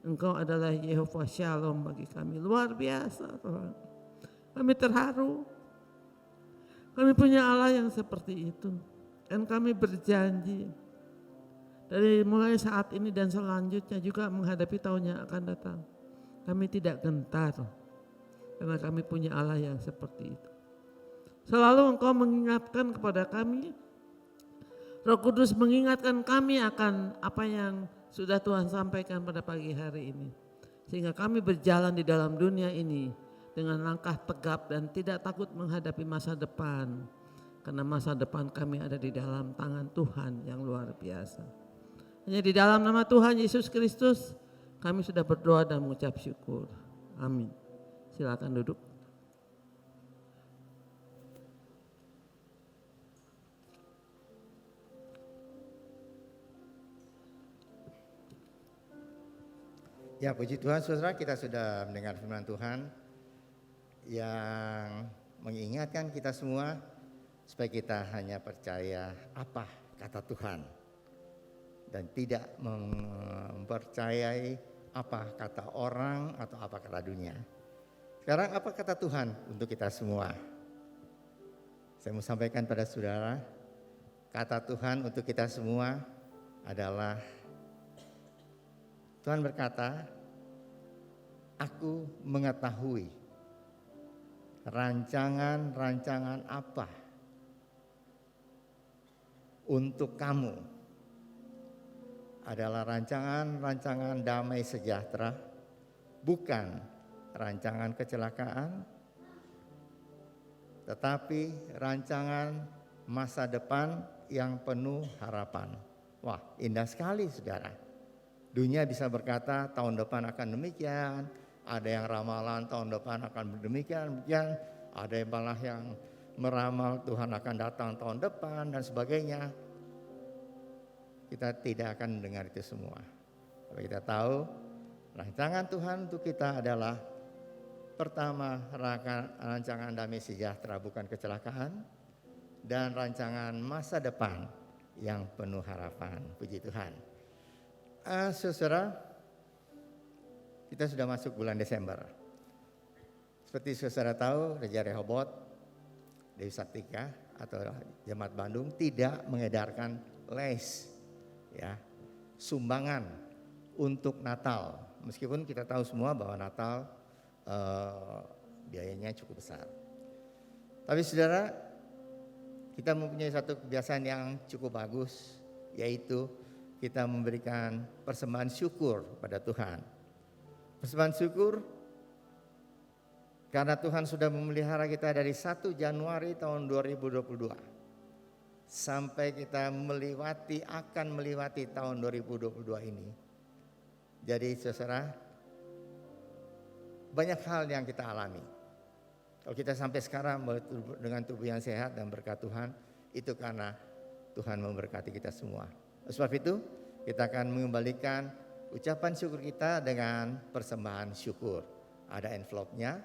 S4: Engkau adalah Yehova Shalom bagi kami. Luar biasa Tuhan. Kami terharu. Kami punya Allah yang seperti itu. Dan kami berjanji dari mulai saat ini dan selanjutnya juga menghadapi tahun yang akan datang. Kami tidak gentar karena kami punya Allah yang seperti itu. Selalu Engkau mengingatkan kepada kami, Roh Kudus mengingatkan kami akan apa yang sudah Tuhan sampaikan pada pagi hari ini. Sehingga kami berjalan di dalam dunia ini dengan langkah tegap dan tidak takut menghadapi masa depan. Karena masa depan kami ada di dalam tangan Tuhan yang luar biasa. Hanya di dalam nama Tuhan Yesus Kristus kami sudah berdoa dan mengucap syukur. Amin. Silakan duduk.
S1: Ya puji Tuhan saudara, kita sudah mendengar firman Tuhan yang mengingatkan kita semua supaya kita hanya percaya apa kata Tuhan dan tidak mempercayai apa kata orang atau apa kata dunia. Sekarang apa kata Tuhan untuk kita semua? Saya mau sampaikan pada saudara, kata Tuhan untuk kita semua adalah Tuhan berkata, aku mengetahui rancangan-rancangan apa untuk kamu adalah rancangan-rancangan damai sejahtera, bukan rancangan kecelakaan, tetapi rancangan masa depan yang penuh harapan. Wah, indah sekali saudara. Dunia bisa berkata tahun depan akan demikian, ada yang ramalan tahun depan akan demikian, ada yang malah yang meramal Tuhan akan datang tahun depan dan sebagainya. Kita tidak akan mendengar itu semua. Supaya kita tahu rancangan Tuhan untuk kita adalah pertama rancangan damai sejahtera bukan kecelakaan, dan rancangan masa depan yang penuh harapan. Puji Tuhan. Saudara, kita sudah masuk bulan Desember. Seperti saudara tahu, Raja Rehobot, Dewi Sartika atau Jemaat Bandung tidak mengedarkan les, ya, sumbangan untuk Natal. Meskipun kita tahu semua bahwa Natal biayanya cukup besar. Tapi saudara, kita mempunyai satu kebiasaan yang cukup bagus, yaitu kita memberikan persembahan syukur pada Tuhan. Persembahan syukur karena Tuhan sudah memelihara kita dari 1 Januari tahun 2022 sampai kita akan melewati tahun 2022 ini. Jadi saudara, banyak hal yang kita alami. Kalau kita sampai sekarang dengan tubuh yang sehat dan berkat Tuhan, itu karena Tuhan memberkati kita semua. Sebab itu kita akan mengembalikan ucapan syukur kita dengan persembahan syukur. Ada envelope-nya,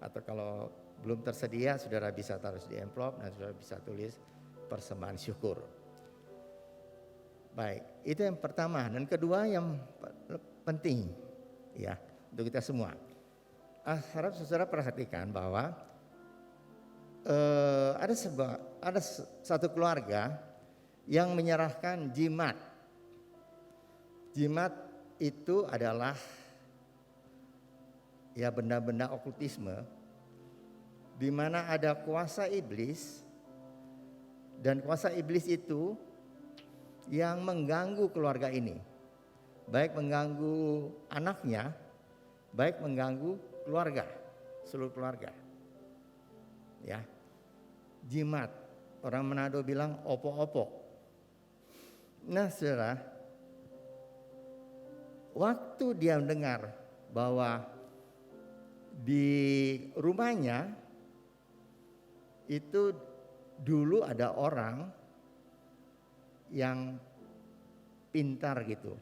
S1: atau kalau belum tersedia, saudara bisa taruh di envelope dan saudara bisa tulis persembahan syukur. Baik, itu yang pertama. Dan kedua yang penting, ya, untuk kita semua. Harap saudara perhatikan bahwa ada satu keluarga yang menyerahkan jimat. Jimat itu adalah ya benda-benda okultisme di mana ada kuasa iblis, dan kuasa iblis itu yang mengganggu keluarga ini. Baik mengganggu anaknya, baik mengganggu keluarga, seluruh keluarga. Ya. Jimat, orang Manado bilang opo-opo. Nah, saudara, waktu dia mendengar bahwa di rumahnya itu dulu ada orang yang pintar gitu,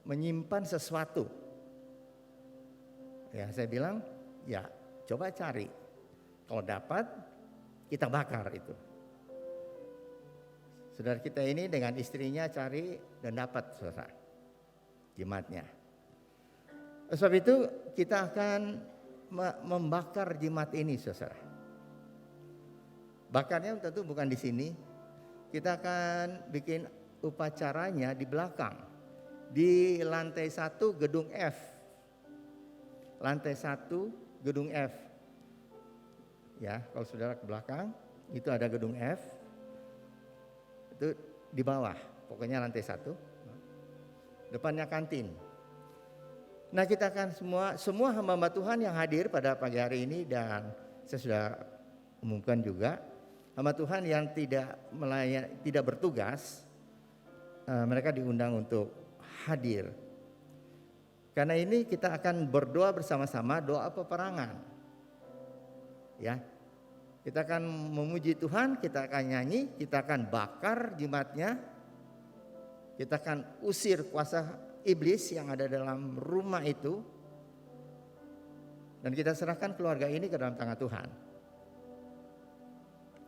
S1: menyimpan sesuatu. Ya, saya bilang, ya coba cari. Kalau dapat, kita bakar itu. Saudara kita ini dengan istrinya cari dan dapat, saudara, jimatnya. Sebab itu kita akan membakar jimat ini, saudara. Bakarnya tentu bukan di sini. Kita akan bikin upacaranya di belakang, di lantai 1 gedung F. Lantai 1 gedung F. Ya, kalau saudara ke belakang itu ada gedung F. Itu di bawah, pokoknya lantai 1. Depannya kantin. Nah, kita akan semua hamba-hamba Tuhan yang hadir pada pagi hari ini, dan saya sudah umumkan juga hamba Tuhan yang tidak bertugas, mereka diundang untuk hadir. Karena ini kita akan berdoa bersama-sama, doa peperangan. Ya. Kita akan memuji Tuhan, kita akan nyanyi, kita akan bakar jimatnya. Kita akan usir kuasa iblis yang ada dalam rumah itu. Dan kita serahkan keluarga ini ke dalam tangan Tuhan.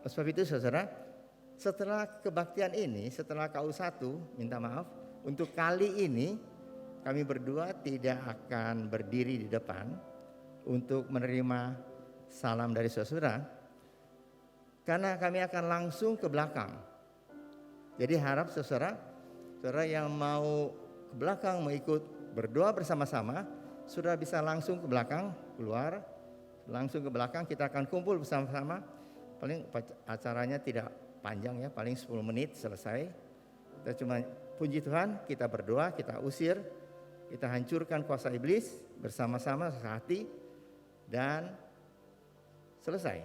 S1: Sebab itu saudara, setelah kebaktian ini, setelah KU1, minta maaf, untuk kali ini kami berdua tidak akan berdiri di depan untuk menerima salam dari saudara, karena kami akan langsung ke belakang. Jadi harap saudara yang mau ke belakang mau ikut berdoa bersama-sama, saudara bisa langsung ke belakang, keluar, langsung ke belakang, kita akan kumpul bersama-sama. Paling acaranya tidak panjang ya, paling 10 menit selesai. Kita cuma puji Tuhan, kita berdoa, kita usir, kita hancurkan kuasa iblis bersama-sama sehati dan selesai.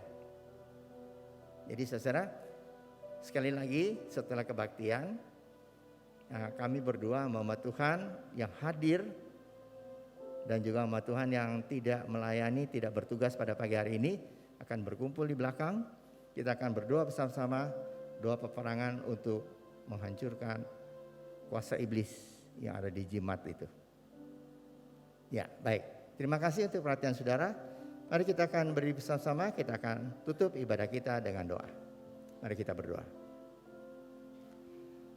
S1: Jadi saudara, sekali lagi setelah kebaktian, kami berdua sama Tuhan yang hadir dan juga sama Tuhan yang tidak melayani, tidak bertugas pada pagi hari ini akan berkumpul di belakang. Kita akan berdoa bersama-sama, doa peperangan untuk menghancurkan kuasa iblis yang ada di jimat itu. Ya, baik. Terima kasih untuk perhatian saudara. Mari kita akan berdiri bersama-sama, kita akan tutup ibadah kita dengan doa. Mari kita berdoa.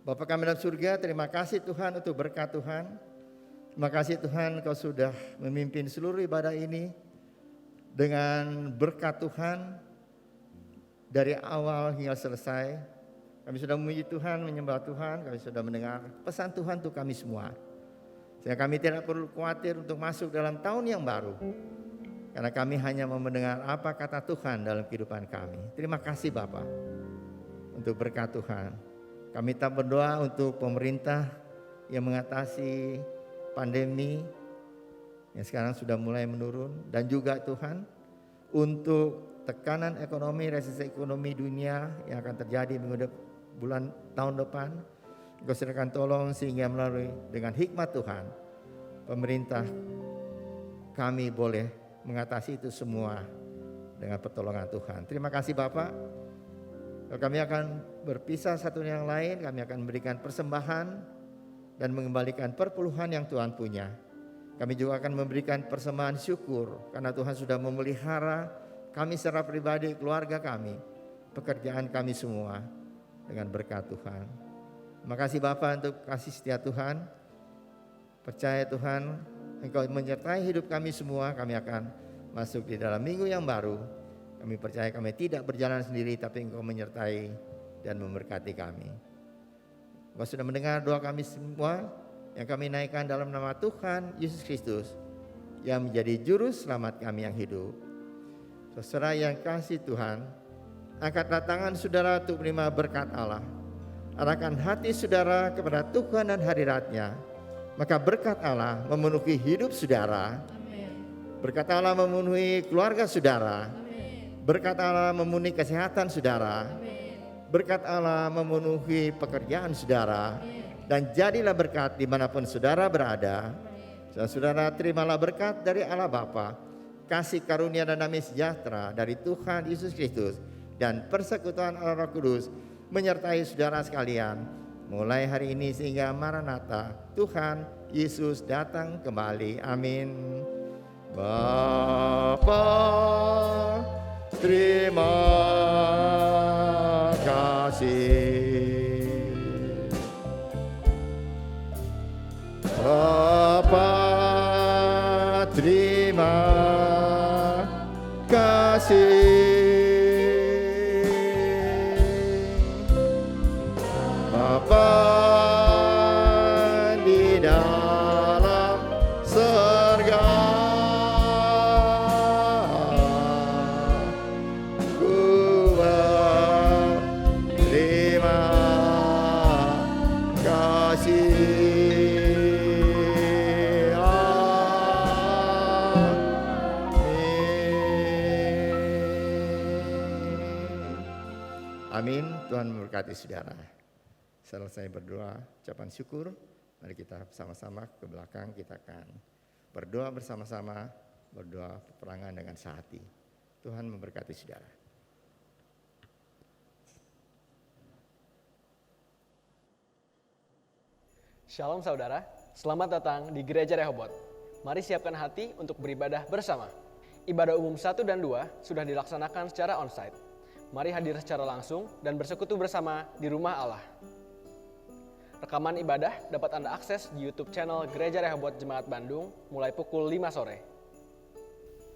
S1: Bapa kami dalam surga, terima kasih Tuhan untuk berkat Tuhan. Terima kasih Tuhan Kau sudah memimpin seluruh ibadah ini dengan berkat Tuhan dari awal hingga selesai. Kami sudah memuji Tuhan, menyembah Tuhan, kami sudah mendengar pesan Tuhan untuk kami semua. Sehingga kami tidak perlu khawatir untuk masuk dalam tahun yang baru. Karena kami hanya mau mendengar apa kata Tuhan dalam kehidupan kami. Terima kasih Bapa untuk berkat Tuhan. Kami tak berdoa untuk pemerintah yang mengatasi pandemi yang sekarang sudah mulai menurun. Dan juga Tuhan untuk tekanan ekonomi, resesi ekonomi dunia yang akan terjadi bulan tahun depan. Engkau silakan tolong sehingga melalui dengan hikmat Tuhan pemerintah kami boleh mengatasi itu semua dengan pertolongan Tuhan. Terima kasih Bapak. Kami akan berpisah satu yang lain, kami akan memberikan persembahan dan mengembalikan perpuluhan yang Tuhan punya. Kami juga akan memberikan persembahan syukur karena Tuhan sudah memelihara kami secara pribadi, keluarga kami, pekerjaan kami semua dengan berkat Tuhan. Terima kasih Bapa untuk kasih setia Tuhan. Percaya Tuhan, Engkau menyertai hidup kami semua. Kami akan masuk di dalam minggu yang baru. Kami percaya kami tidak berjalan sendiri, tapi Engkau menyertai dan memberkati kami. Engkau sudah mendengar doa kami semua yang kami naikkan dalam nama Tuhan Yesus Kristus yang menjadi juru selamat kami yang hidup. Saudara yang kasih Tuhan, angkatlah tangan saudara untuk menerima berkat Allah. Arahkan hati saudara kepada Tuhan dan hadirat-Nya. Maka berkat Allah memenuhi hidup saudara. Berkat Allah memenuhi keluarga saudara. Berkat Allah memenuhi kesehatan saudara. Berkat Allah memenuhi pekerjaan saudara. Dan jadilah berkat dimanapun saudara berada. Saudara terimalah berkat dari Allah Bapa, kasih karunia dan damai sejahtera dari Tuhan Yesus Kristus, dan persekutuan Allah Roh Kudus menyertai saudara sekalian mulai hari ini sehingga Maranatha, Tuhan Yesus datang kembali. Amin. Bapa, terima kasih. Bapa, terima kasih. Bapa di dalam surga, ku berterima kasih. Amin. Tuhan memberkati saudara. Selesai berdoa, ucapan syukur, mari kita sama-sama ke belakang, kita akan berdoa bersama-sama, berdoa peperangan dengan sehati. Tuhan memberkati saudara.
S5: Shalom saudara, selamat datang di Gereja Rehoboth. Mari siapkan hati untuk beribadah bersama. Ibadah umum 1 dan 2 sudah dilaksanakan secara onsite. Mari hadir secara langsung dan bersekutu bersama di rumah Allah. Rekaman ibadah dapat Anda akses di YouTube channel Gereja Rehoboth Jemaat Bandung mulai pukul 5 sore.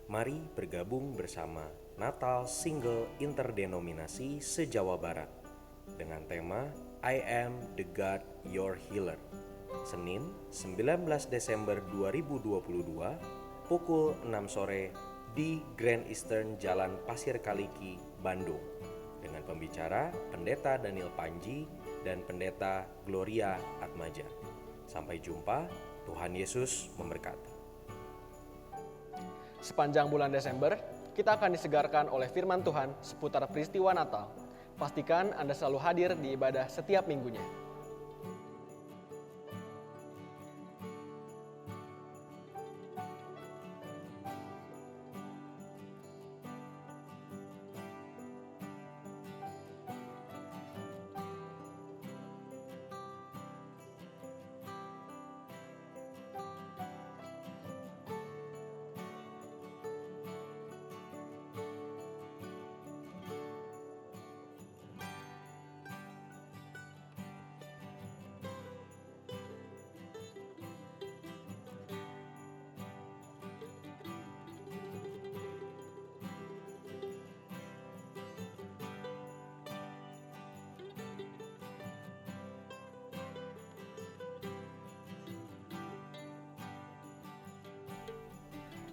S6: Mari bergabung bersama Natal Single Interdenominasi se-Jawa Barat dengan tema I Am the God Your Healer. Senin 19 Desember 2022 pukul 6 sore di Grand Eastern Jalan Pasir Kaliki, Bandung, dengan pembicara Pendeta Daniel Panji dan Pendeta Gloria Atmaja. Sampai jumpa, Tuhan Yesus memberkati.
S5: Sepanjang bulan Desember, kita akan disegarkan oleh firman Tuhan seputar peristiwa Natal. Pastikan Anda selalu hadir di ibadah setiap minggunya.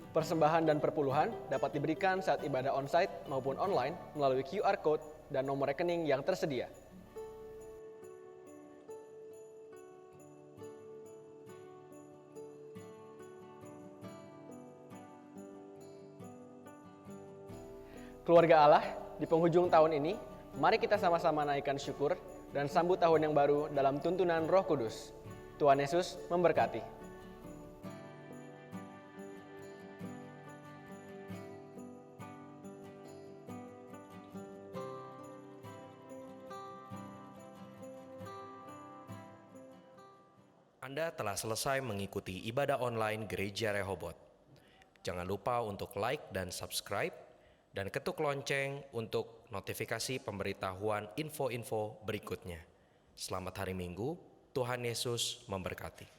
S5: Persembahan dan perpuluhan dapat diberikan saat ibadah onsite maupun online melalui QR Code dan nomor rekening yang tersedia. Keluarga Allah, di penghujung tahun ini, mari kita sama-sama naikkan syukur dan sambut tahun yang baru dalam tuntunan Roh Kudus. Tuhan Yesus memberkati.
S6: Anda telah selesai mengikuti ibadah online Gereja Rehoboth. Jangan lupa untuk like dan subscribe, dan ketuk lonceng untuk notifikasi pemberitahuan info-info berikutnya. Selamat hari Minggu, Tuhan Yesus memberkati.